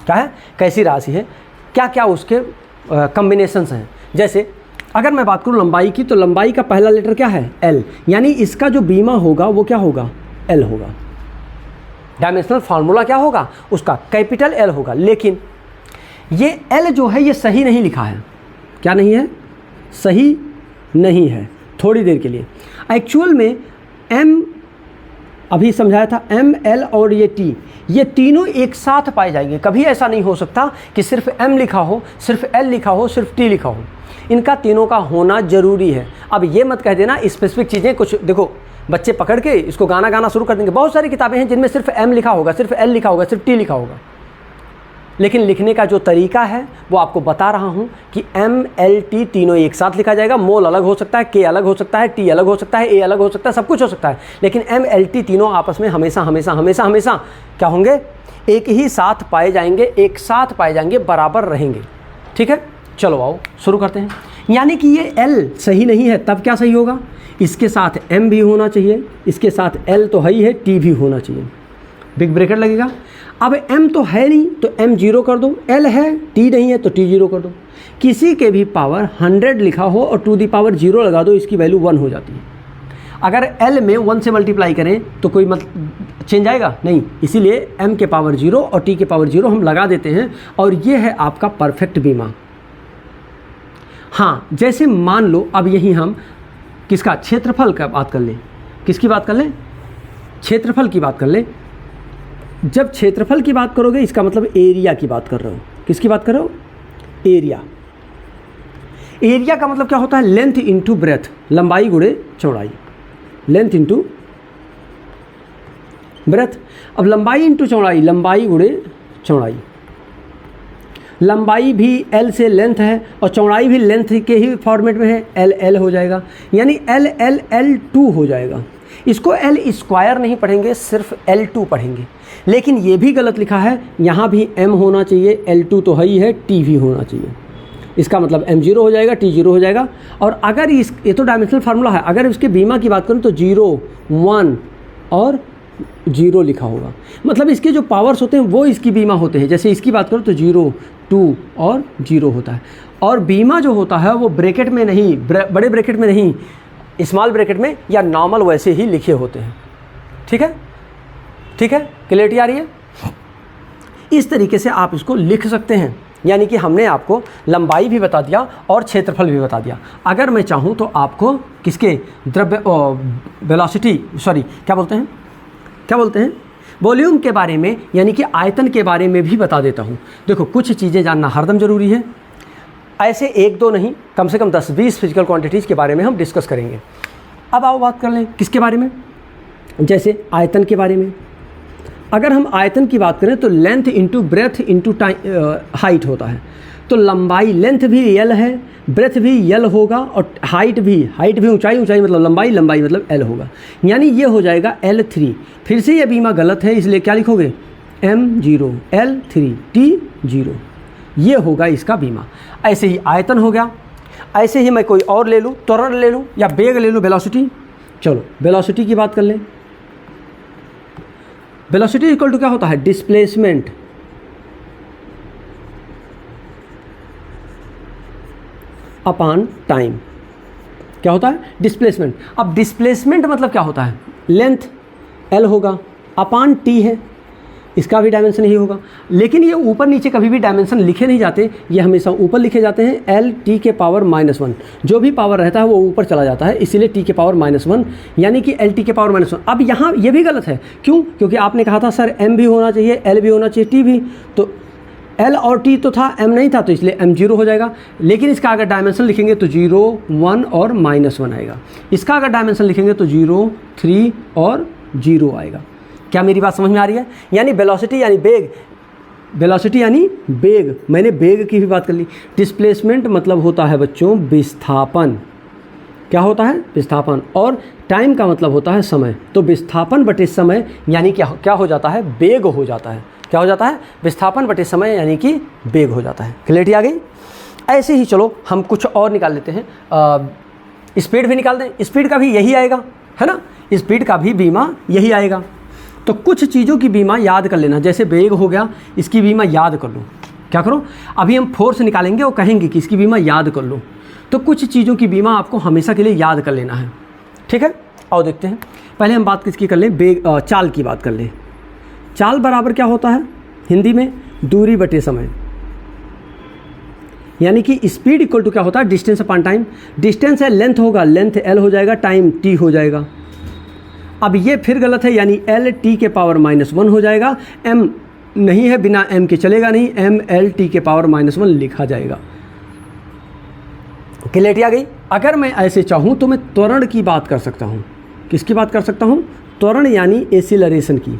क्या है? कैसी राशि है, क्या क्या उसके कॉम्बिनेशंस हैं। जैसे अगर मैं बात करूं लंबाई की, तो लंबाई का पहला लेटर क्या है? एल, यानी इसका जो बीमा होगा वो क्या होगा? एल होगा। डायमेंशनल फार्मूला क्या होगा उसका? कैपिटल एल होगा। लेकिन ये एल जो है ये सही नहीं लिखा है। क्या नहीं है? सही नहीं है। थोड़ी देर के लिए एक्चुअल में एम, अभी समझाया था, एम एल और ये टी, ये तीनों एक साथ पाए जाएंगे। कभी ऐसा नहीं हो सकता कि सिर्फ एम लिखा हो, सिर्फ एल लिखा हो, सिर्फ टी लिखा हो। इनका तीनों का होना ज़रूरी है। अब ये मत कह देना स्पेसिफिक चीज़ें कुछ, देखो बच्चे पकड़ के इसको गाना शुरू कर देंगे। बहुत सारी किताबें हैं जिनमें सिर्फ एम लिखा होगा, सिर्फ एल लिखा होगा, सिर्फ टी लिखा होगा। लेकिन लिखने का जो तरीका है वो आपको बता रहा हूँ कि एम एल टी तीनों एक साथ लिखा जाएगा। मोल अलग हो सकता है, के अलग हो सकता है, टी अलग हो सकता है, ए अलग हो सकता है, सब कुछ हो सकता है। लेकिन एम एल टी तीनों आपस में हमेशा हमेशा हमेशा हमेशा क्या होंगे? एक ही साथ पाए जाएंगे, एक साथ पाए जाएंगे, बराबर रहेंगे। ठीक है, चलो आओ शुरू करते हैं। यानी कि ये एल सही नहीं है, तब क्या सही होगा? इसके साथ एम भी होना चाहिए, इसके साथ एल तो है ही है, टी भी होना चाहिए, बिग ब्रैकेट लगेगा। अब एम तो है नहीं तो एम जीरो कर दो, एल है, टी नहीं है तो टी जीरो कर दो। किसी के भी पावर 100 लिखा हो और टू दी पावर 0 लगा दो, इसकी वैल्यू 1 हो जाती है। अगर एल में 1 से मल्टीप्लाई करें तो कोई चेंज आएगा नहीं, इसीलिए एम के पावर 0 और टी के पावर 0 हम लगा देते हैं और ये है आपका परफेक्ट बीमा। हाँ, जैसे मान लो अब यही हम किसका क्षेत्रफल का बात कर लें, किसकी बात कर लें? क्षेत्रफल की बात कर लें। जब क्षेत्रफल की बात करोगे इसका मतलब एरिया की बात कर रहे हो। किसकी बात कर रहे हो? एरिया। एरिया का मतलब क्या होता है? लेंथ इंटू ब्रेथ, लंबाई गुणे चौड़ाई, लेंथ इंटू ब्रेथ। अब लंबाई इंटू चौड़ाई, लंबाई गुणे चौड़ाई। लंबाई भी एल से लेंथ है और चौड़ाई भी लेंथ के ही फॉर्मेट में है, एल एल हो जाएगा, यानी एल एल एल 2 हो जाएगा। इसको एल स्क्वायर नहीं पढ़ेंगे, सिर्फ L2 पढ़ेंगे। लेकिन ये भी गलत लिखा है, यहाँ भी M होना चाहिए, L2 तो है ही है, T भी होना चाहिए। इसका मतलब M 0 हो जाएगा, T 0 हो जाएगा। और अगर ये तो डायमेंशनल फार्मूला है, अगर इसके बीमा की बात करूँ तो 0, 1 और 0 लिखा होगा। मतलब इसके जो पावर्स होते हैं वो इसकी बीमा होते हैं। जैसे इसकी बात करूँ तो 0, 2 और 0 होता है। और बीमा जो होता है वो ब्रैकेट में नहीं, बड़े ब्रैकेट में नहीं, स्मॉल ब्रैकेट में या नॉर्मल वैसे ही लिखे होते हैं। ठीक है, ठीक है, क्लियरिटी आ रही है? इस तरीके से आप इसको लिख सकते हैं। यानी कि हमने आपको लंबाई भी बता दिया और क्षेत्रफल भी बता दिया। अगर मैं चाहूँ तो आपको किसके वेलोसिटी, सॉरी क्या बोलते हैं वॉल्यूम के बारे में, यानी कि आयतन के बारे में भी बता देता हूँ। देखो कुछ चीज़ें जानना हरदम ज़रूरी है, ऐसे 1-2 नहीं, कम से कम 10-20 फिजिकल क्वांटिटीज़ के बारे में हम डिस्कस करेंगे। अब आओ बात कर लें किसके बारे में? जैसे आयतन के बारे में। अगर हम आयतन की बात करें तो length into breadth into height होता है। तो लंबाई, लेंथ भी यल है, ब्रेथ भी यल होगा और हाइट भी ऊंचाई मतलब लंबाई मतलब एल होगा। यानी ये हो जाएगा L3। फिर से ये बीमा गलत है, इसलिए क्या लिखोगे? M0, L3, T0, ये होगा इसका बीमा। ऐसे ही आयतन हो गया। ऐसे ही मैं कोई और ले लूँ, त्वरण ले लूँ या वेग ले लूँ, वेलोसिटी। चलो वेलोसिटी की बात कर लें। वेलोसिटी इक्वल टू क्या होता है? Displacement upon time. क्या होता है? डिस्प्लेसमेंट। अब डिस्प्लेसमेंट मतलब क्या होता है? लेंथ L होगा, अपॉन T है, इसका भी डायमेंशन ही होगा। लेकिन ये ऊपर नीचे कभी भी डायमेंशन लिखे नहीं जाते, ये हमेशा ऊपर लिखे जाते हैं। एल टी के पावर -1, जो भी पावर रहता है वो ऊपर चला जाता है, इसीलिए टी के पावर -1 यानी कि एल टी के पावर -1। अब यहाँ ये भी गलत है, क्यों? क्योंकि आपने कहा था सर एम भी होना चाहिए, एल भी होना चाहिए, टी भी, तो एल और टी तो था, एम नहीं था, तो इसलिए एम 0 हो जाएगा। लेकिन इसका अगर डायमेंशन लिखेंगे तो 0, 1 और -1 आएगा। इसका अगर डायमेंशन लिखेंगे तो 0, 3 और 0 आएगा। क्या मेरी बात समझ में आ रही है? यानी वेलोसिटी यानी बेग, वेलोसिटी यानी बेग, मैंने बेग की भी बात कर ली। डिस्प्लेसमेंट मतलब होता है बच्चों विस्थापन। क्या होता है? विस्थापन। और टाइम का मतलब होता है समय। तो विस्थापन बटे समय यानी क्या हो जाता है? बेग हो जाता है। क्या हो जाता है? विस्थापन बटे समय यानी कि बेग हो जाता है। क्लियरिटी आ गई? ऐसे ही चलो हम कुछ और निकाल लेते हैं, स्पीड भी निकाल दें। स्पीड का भी यही आएगा, है ना? स्पीड का भी बीमा यही आएगा। तो कुछ चीज़ों की बीमा याद कर लेना, जैसे बेग हो गया, इसकी बीमा याद कर लो। क्या करो? अभी हम फोर्स निकालेंगे और कहेंगे कि इसकी बीमा याद कर लो। तो कुछ चीज़ों की बीमा आपको हमेशा के लिए याद कर लेना है, ठीक है? आओ देखते हैं। पहले हम बात किसकी कर लें? बेग, चाल की बात कर लें। चाल बराबर क्या होता है हिंदी में? दूरी बटे समय। यानी कि स्पीड इक्वल टू क्या होता है? Distance upon time. डिस्टेंस है, लेंथ होगा, लेंथ एल हो जाएगा, टाइम टी हो जाएगा। अब ये फिर गलत है, यानी एल टी के पावर -1 हो जाएगा। एम नहीं है, बिना एम के चलेगा नहीं, एम एल टी के पावर -1 लिखा जाएगा। क्लियरिटी आ गई? अगर मैं ऐसे चाहूँ तो मैं त्वरण की बात कर सकता हूँ। किसकी बात कर सकता हूँ? त्वरण यानी एसिलरेशन की।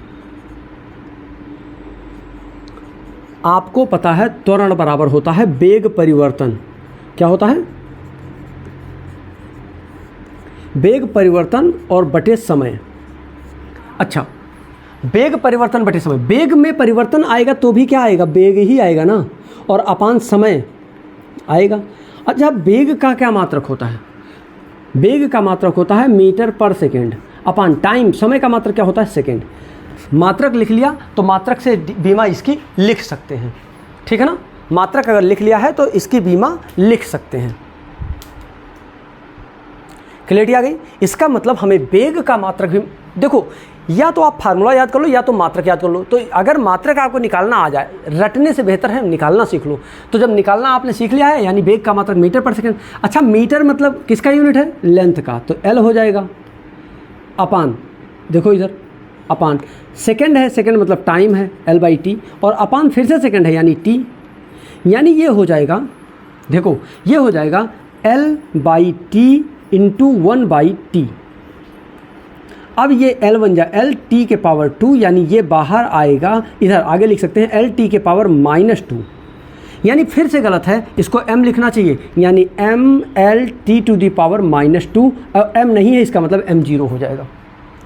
आपको पता है त्वरण बराबर होता है वेग परिवर्तन। क्या होता है? वेग परिवर्तन और बटे समय। अच्छा, वेग परिवर्तन बटे समय। वेग में परिवर्तन आएगा तो भी क्या आएगा? वेग ही आएगा ना, और अपान समय आएगा। अच्छा, वेग का क्या मात्रक होता है? वेग का मात्रक होता है मीटर पर सेकेंड अपान टाइम। समय का मात्रक क्या होता है? सेकेंड। मात्रक लिख लिया तो मात्रक से बीमा इसकी लिख सकते हैं, ठीक है ना? मात्रक अगर लिख लिया है तो इसकी बीमा लिख सकते हैं। क्लियरिटी आ गई? इसका मतलब हमें वेग का मात्रक भी, देखो, या तो आप फार्मूला याद कर लो या तो मात्रक याद कर लो। तो अगर मात्रक आपको निकालना आ जाए, रटने से बेहतर है निकालना सीख लो। तो जब निकालना आपने सीख लिया है, यानी वेग का मात्रक मीटर पर सेकेंड। अच्छा, मीटर मतलब किसका यूनिट है? लेंथ का, तो एल हो जाएगा अपान, देखो इधर अपान, सेकेंड है, सेकेंड मतलब टाइम है, L/T, और अपान फिर से सेकेंड है यानी T, यानी ये हो जाएगा, देखो ये हो जाएगा L/T × 1/T। अब ये L बन जाए LT के पावर 2, यानी ये बाहर आएगा, इधर आगे लिख सकते हैं LT के पावर -2, यानी फिर से गलत है, इसको m लिखना चाहिए, यानी MLT टू दी पावर -2, और m नहीं है इसका मतलब m0 हो जाएगा।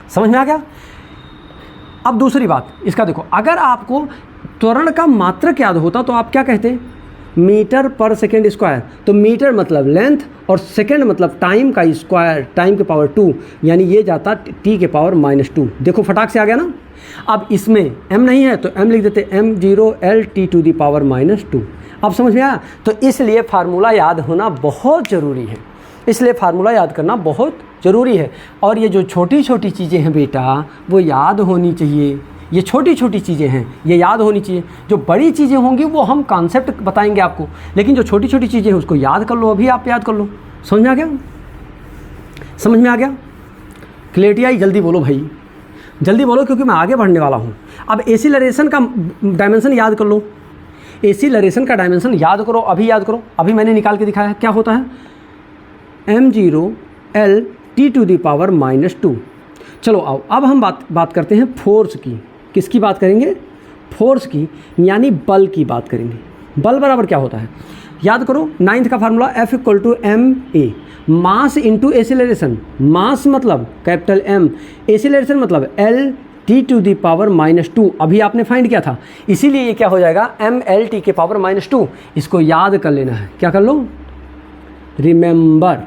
समझ में आ गया? अब दूसरी बात इसका देखो, अगर आपको त्वरण का मात्रक याद होता तो आप क्या कहते? मीटर पर सेकेंड स्क्वायर। तो मीटर मतलब लेंथ और सेकेंड मतलब टाइम का स्क्वायर, टाइम के पावर 2, यानी ये जाता t के पावर -2। देखो फटाक से आ गया ना। अब इसमें m नहीं है तो m लिख देते m0 LT to the power -2। अब समझ में आया? तो इसलिए फार्मूला याद होना बहुत ज़रूरी है, इसलिए फार्मूला याद करना बहुत ज़रूरी है। और ये जो छोटी छोटी चीज़ें हैं बेटा, वो याद होनी चाहिए। ये छोटी छोटी चीज़ें हैं, ये याद होनी चाहिए। जो बड़ी चीज़ें होंगी वो हम कॉन्सेप्ट बताएंगे आपको, लेकिन जो छोटी छोटी चीज़ें हैं उसको याद कर लो, अभी आप याद कर लो। समझ में आ गया? समझ में आ गया? क्लियरिटी आई? जल्दी बोलो भाई, जल्दी बोलो, क्योंकि मैं आगे बढ़ने वाला हूँ। अब एसिलरेशन का डायमेंशन याद कर लो, एसिलरेशन का डायमेंशन याद करो, अभी याद करो, अभी मैंने निकाल के दिखाया। क्या होता है? m0 LT to the power -2। चलो आओ, अब हम बात करते हैं फोर्स की। किसकी बात करेंगे? फोर्स की, यानी बल की बात करेंगे। बल बराबर क्या होता है? याद करो, 9th का formula F = ma, mass into acceleration. Mass मतलब कैपिटल M, एसिलरेशन मतलब LT टू दी पावर -2। अभी आपने फाइंड किया था, इसीलिए ये क्या हो जाएगा? MLT के पावर -2। इसको याद कर लेना है। क्या कर लो? रिमेंबर।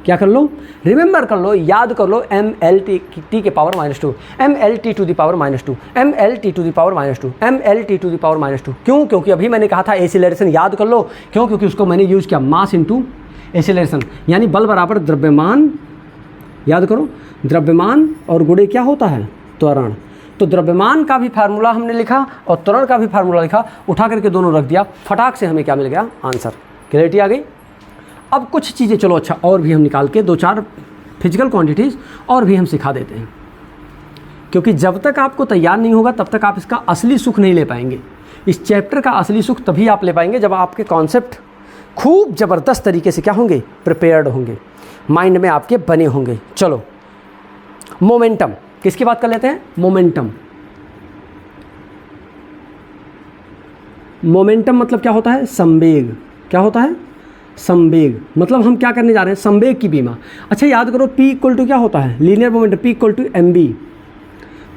क्या कर लो? रिमेंबर कर लो, याद कर लो। MLT के power -2, MLT to the power -2, MLT to the power -2, MLT to the power -2। क्यों? क्योंकि अभी मैंने कहा था एसिलरेशन याद कर लो। क्यों? क्योंकि उसको मैंने यूज़ किया मास इंटू एसिलरेशन, यानी बल बराबर द्रव्यमान। याद करो, द्रव्यमान और गुणे क्या होता है? त्वरण। तो द्रव्यमान का भी फार्मूला हमने लिखा और त्वरण का भी फार्मूला लिखा, उठा करके दोनों रख दिया, फटाक से हमें क्या मिल गया, आंसर। क्लियरिटी आ गई। अब कुछ चीज़ें चलो अच्छा और भी हम निकाल के 2-4 फिजिकल क्वांटिटीज़ और भी हम सिखा देते हैं, क्योंकि जब तक आपको तैयार नहीं होगा तब तक आप इसका असली सुख नहीं ले पाएंगे। इस चैप्टर का असली सुख तभी आप ले पाएंगे जब आपके कॉन्सेप्ट खूब ज़बरदस्त तरीके से क्या होंगे, प्रिपेयर्ड होंगे, माइंड में आपके बने होंगे। चलो मोमेंटम, किसकी बात कर लेते हैं, मोमेंटम। मोमेंटम मतलब क्या होता है, संवेग। क्या होता है, संवेग। मतलब हम क्या करने जा रहे हैं, संवेग की बीमा। अच्छा याद करो, P इक्वल टू क्या होता है, linear momentum, P equal to mv,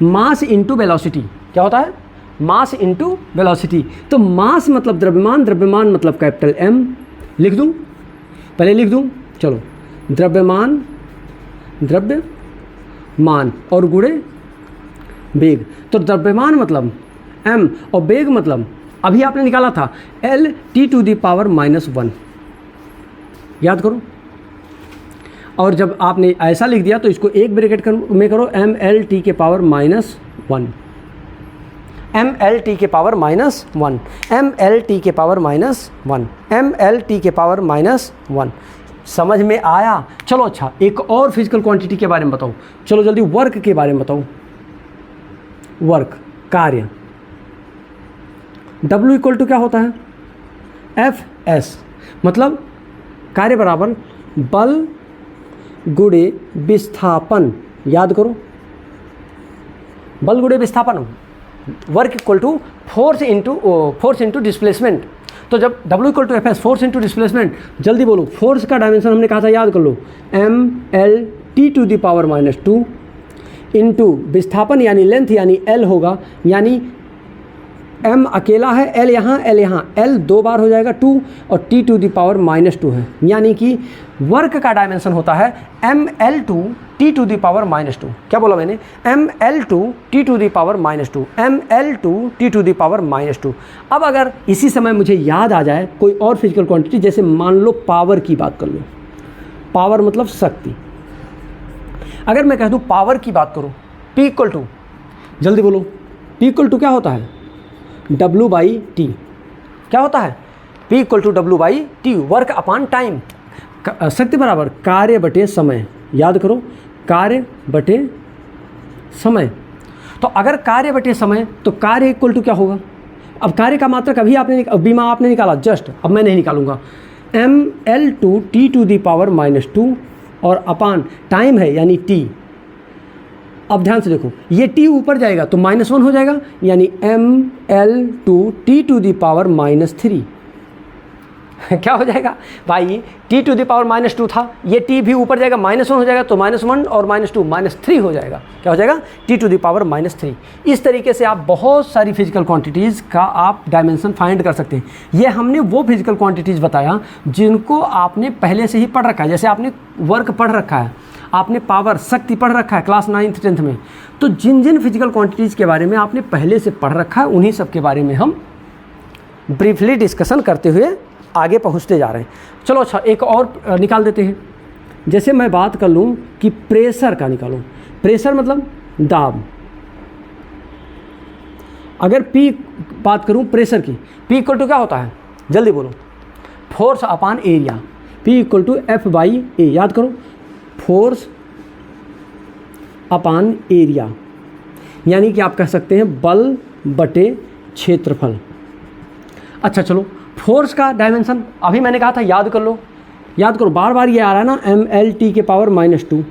mass into velocity. क्या होता है, मास इंटू वेलोसिटी। तो मास मतलब द्रव्यमान, द्रव्यमान मतलब कैपिटल M। लिख दूं, पहले लिख दूं, चलो, द्रव्यमान, द्रव्यमान और गुणे वेग। तो द्रव्यमान मतलब m और वेग मतलब अभी आपने निकाला था L(T⁻⁻1). याद करो। और जब आपने ऐसा लिख दिया तो इसको एक ब्रैकेट में करो, mL(T⁻⁻1), mL(T⁻⁻1), mL(T⁻⁻1), mL(T⁻⁻1). समझ में आया। चलो अच्छा, एक और फिजिकल क्वांटिटी के बारे में बताओ, चलो जल्दी, वर्क के बारे में बताओ। वर्क, कार्य। W इक्वल टू क्या होता है, Fs, मतलब कार्य बराबर बल गुणे विस्थापन। याद करो, बल गुणे विस्थापन। Work equal to force into displacement. तो जब W equal to Fs, force into displacement, जल्दी बोलो, फोर्स का डायमेंशन हमने कहा था, याद कर लो, mL(T⁻2) इंटू विस्थापन यानी लेंथ यानी L होगा, यानी m अकेला है, L यहाँ, L यहाँ, L 2 बार हो जाएगा 2 और T⁻⁻2 है, यानी कि वर्क का डायमेंशन होता है mL(T⁻⁻2). क्या बोला मैंने, mL(T⁻⁻2), mL(T⁻⁻2). अब अगर इसी समय मुझे याद आ जाए कोई और फिजिकल क्वांटिटी, जैसे मान लो पावर की बात कर लो, पावर मतलब शक्ति। अगर मैं कह दूँ पावर की बात करो, P इक्वल टू, जल्दी बोलो, P इक्वल टू क्या होता है, W/T। क्या होता है, P equal to W/T, work upon time. शक्ति बराबर कार्य बटे समय। याद करो, कार्य बटे समय। तो अगर कार्य बटे समय तो कार्य इक्वल टू क्या होगा, अब कार्य का मात्रक अभी आपने बीमा आपने निकाला जस्ट, अब मैं नहीं निकालूंगा, mL(T⁻⁻2) और अपान टाइम है यानी T। अब ध्यान से देखो, ये T ऊपर जाएगा तो -1 हो जाएगा, यानी mL(T⁻⁻3). क्या हो जाएगा भाई, T⁻⁻2 था, ये T भी ऊपर जाएगा, -1 हो जाएगा, तो -1 और -2 -3 हो जाएगा। क्या हो जाएगा, T⁻⁻3। इस तरीके से आप बहुत सारी फिजिकल क्वांटिटीज़ का आप डायमेंशन फाइंड कर सकते हैं। ये हमने वो फिजिकल क्वांटिटीज़ बताया जिनको आपने पहले से ही पढ़ रखा है। जैसे आपने वर्क पढ़ रखा है, आपने पावर, शक्ति पढ़ रखा है क्लास 9th 10th में, तो जिन जिन फिजिकल क्वांटिटीज़ के बारे में आपने पहले से पढ़ रखा है, उन्हीं सब के बारे में हम ब्रीफली डिस्कशन करते हुए आगे पहुंचते जा रहे हैं। चलो अच्छा, एक और निकाल देते हैं। जैसे मैं बात कर लूँ कि प्रेशर का निकालूँ, प्रेशर मतलब दाब। अगर P बात करूँ प्रेशर की, P इक्वल टू क्या होता है, जल्दी बोलो, force upon area. P equal to F/A। याद करो, फोर्स अपॉन एरिया, यानी कि आप कह सकते हैं बल बटे क्षेत्रफल। अच्छा चलो, फोर्स का डायमेंशन अभी मैंने कहा था, याद कर लो, याद करो, बार बार ये आ रहा है ना, mL(T⁻⁻2)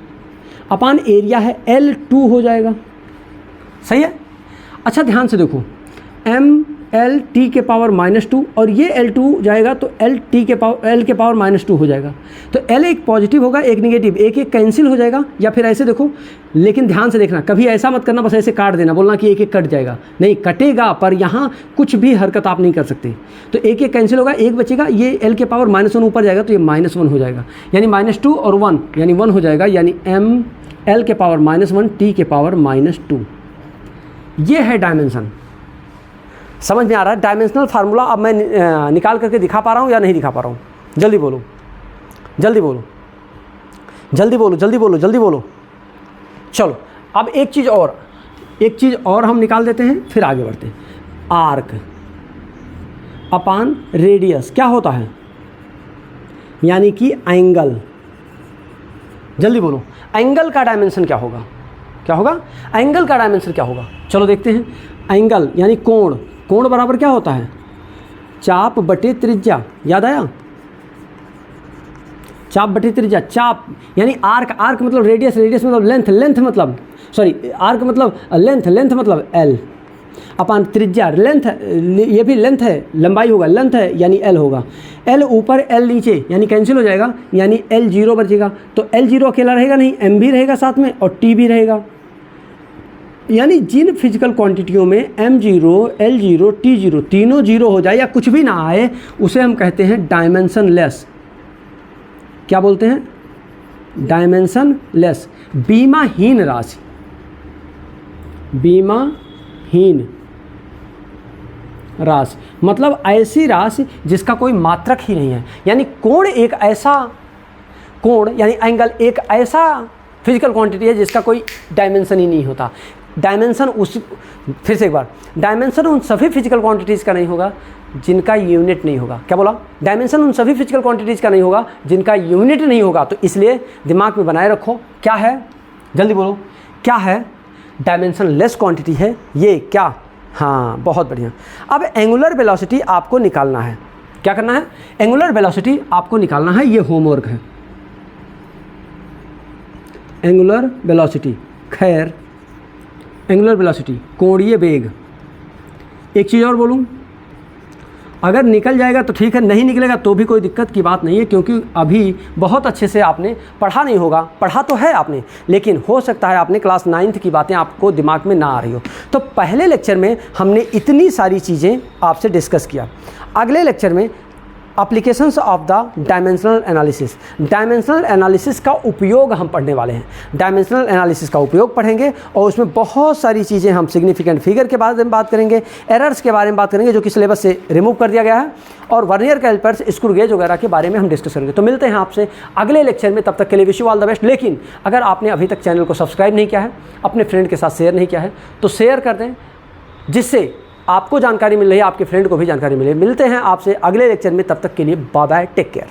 अपान एरिया है L2 हो जाएगा। सही है। अच्छा ध्यान से देखो, mL(T⁻⁻2) और ये L2 जाएगा तो L(T⁻⁻2) हो जाएगा। तो L एक पॉजिटिव होगा, एक निगेटिव, एक एक कैंसिल हो जाएगा, या फिर ऐसे देखो, लेकिन ध्यान से देखना, कभी ऐसा मत करना बस ऐसे काट देना, बोलना कि एक एक कट जाएगा, नहीं कटेगा, पर यहाँ कुछ भी हरकत आप नहीं कर सकते। तो एक एक कैंसिल होगा, एक बचेगा, ये L((1) ऊपर जाएगा तो ये -1 हो जाएगा, यानी -2 और 1 यानी 1 हो जाएगा, यानी mL((1) T⁻⁻2। ये है डायमेंशन। समझ में आ रहा है डायमेंशनल फार्मूला? अब मैं निकाल करके दिखा पा रहा हूँ या नहीं दिखा पा रहा हूँ? जल्दी बोलो, जल्दी बोलो, जल्दी बोलो, जल्दी बोलो, जल्दी बोलो। चलो अब एक चीज़ और, एक चीज़ और हम निकाल देते हैं, फिर आगे बढ़ते हैं। आर्क अपान रेडियस क्या होता है, यानी कि एंगल। जल्दी बोलो, एंगल का डायमेंशन क्या होगा? क्या होगा? एंगल का डायमेंशन क्या होगा? चलो देखते हैं। एंगल यानी कोण, कोण बराबर क्या होता है? चाप बटे त्रिज्या। याद आया? चाप बटे त्रिज्या। चाप यानी आर्क, आर्क मतलब रेडियस, रेडियस मतलब लेंथ, लेंथ मतलब सॉरी आर्क मतलब लेंथ, लेंथ मतलब एल अपान त्रिज्या। लेंथ ये भी लेंथ है, लंबाई होगा, लेंथ है यानी एल होगा। एल ऊपर एल नीचे यानी कैंसिल हो जाएगा, यानी एल जीरो बचेगा। तो एल जीरो अकेला रहेगा नहीं, एम भी रहेगा साथ में और टी भी रहेगा। यानी जिन फिजिकल क्वांटिटियों में M zero, L zero, T zero तीनों जीरो हो जाए या कुछ भी ना आए, उसे हम कहते हैं डायमेंशन लेस। क्या बोलते हैं? डायमेंशन लेस, बीमाहीन राशि। बीमाहीन राशि मतलब ऐसी राशि जिसका कोई मात्रक ही नहीं है। यानी कोण एक ऐसा, कोण यानी एंगल एक ऐसा फिजिकल क्वांटिटी है जिसका कोई डायमेंशन ही नहीं होता। डायमेंशन उस, फिर से एक बार, डायमेंशन उन सभी फिजिकल क्वांटिटीज़ का नहीं होगा जिनका यूनिट नहीं होगा। क्या बोला? डायमेंशन उन सभी फिजिकल क्वांटिटीज़ का नहीं होगा जिनका यूनिट नहीं होगा। तो इसलिए दिमाग में बनाए रखो, क्या है? जल्दी बोलो, क्या है? डायमेंशन लेस क्वांटिटी है ये। क्या? हाँ, बहुत बढ़िया। अब एंगुलर वेलोसिटी आपको निकालना है। क्या करना है? एंगुलर वेलोसिटी आपको निकालना है, ये होमवर्क है। एंगुलर वेलोसिटी, खैर एंगुलर वेलोसिटी कोणीय वेग। एक चीज़ और बोलूँ, अगर निकल जाएगा तो ठीक है, नहीं निकलेगा तो भी कोई दिक्कत की बात नहीं है, क्योंकि अभी बहुत अच्छे से आपने पढ़ा नहीं होगा। पढ़ा तो है आपने, लेकिन हो सकता है आपने क्लास 9th की बातें आपको दिमाग में ना आ रही हो। तो पहले लेक्चर में हमने इतनी सारी चीज़ें आपसे डिस्कस किया। अगले लेक्चर में applications of the dimensional analysis, dimensional analysis का उपयोग हम पढ़ने वाले हैं। डायमेंशनल एनालिसिस का उपयोग पढ़ेंगे और उसमें बहुत सारी चीज़ें हम सिग्निफिकेंट फिगर के बारे में बात करेंगे, एरर्स के बारे में बात करेंगे जो कि सिलेबस से रिमूव कर दिया गया है, और वर्नियर कैलिपर्स, स्क्रू गेज वगैरह के बारे में हम डिस्कस करेंगे। तो मिलते हैं आपसे अगले लेक्चर में, तब तक के लिए wish you all the best. लेकिन अगर आपने अभी तक चैनल को सब्सक्राइब नहीं किया है, अपने फ्रेंड के साथ शेयर नहीं किया है, तो शेयर कर दें, जिससे आपको जानकारी मिल रही है, आपके फ्रेंड को भी जानकारी मिले। मिलते हैं आपसे अगले लेक्चर में, तब तक के लिए बाय बाय, टेक केयर।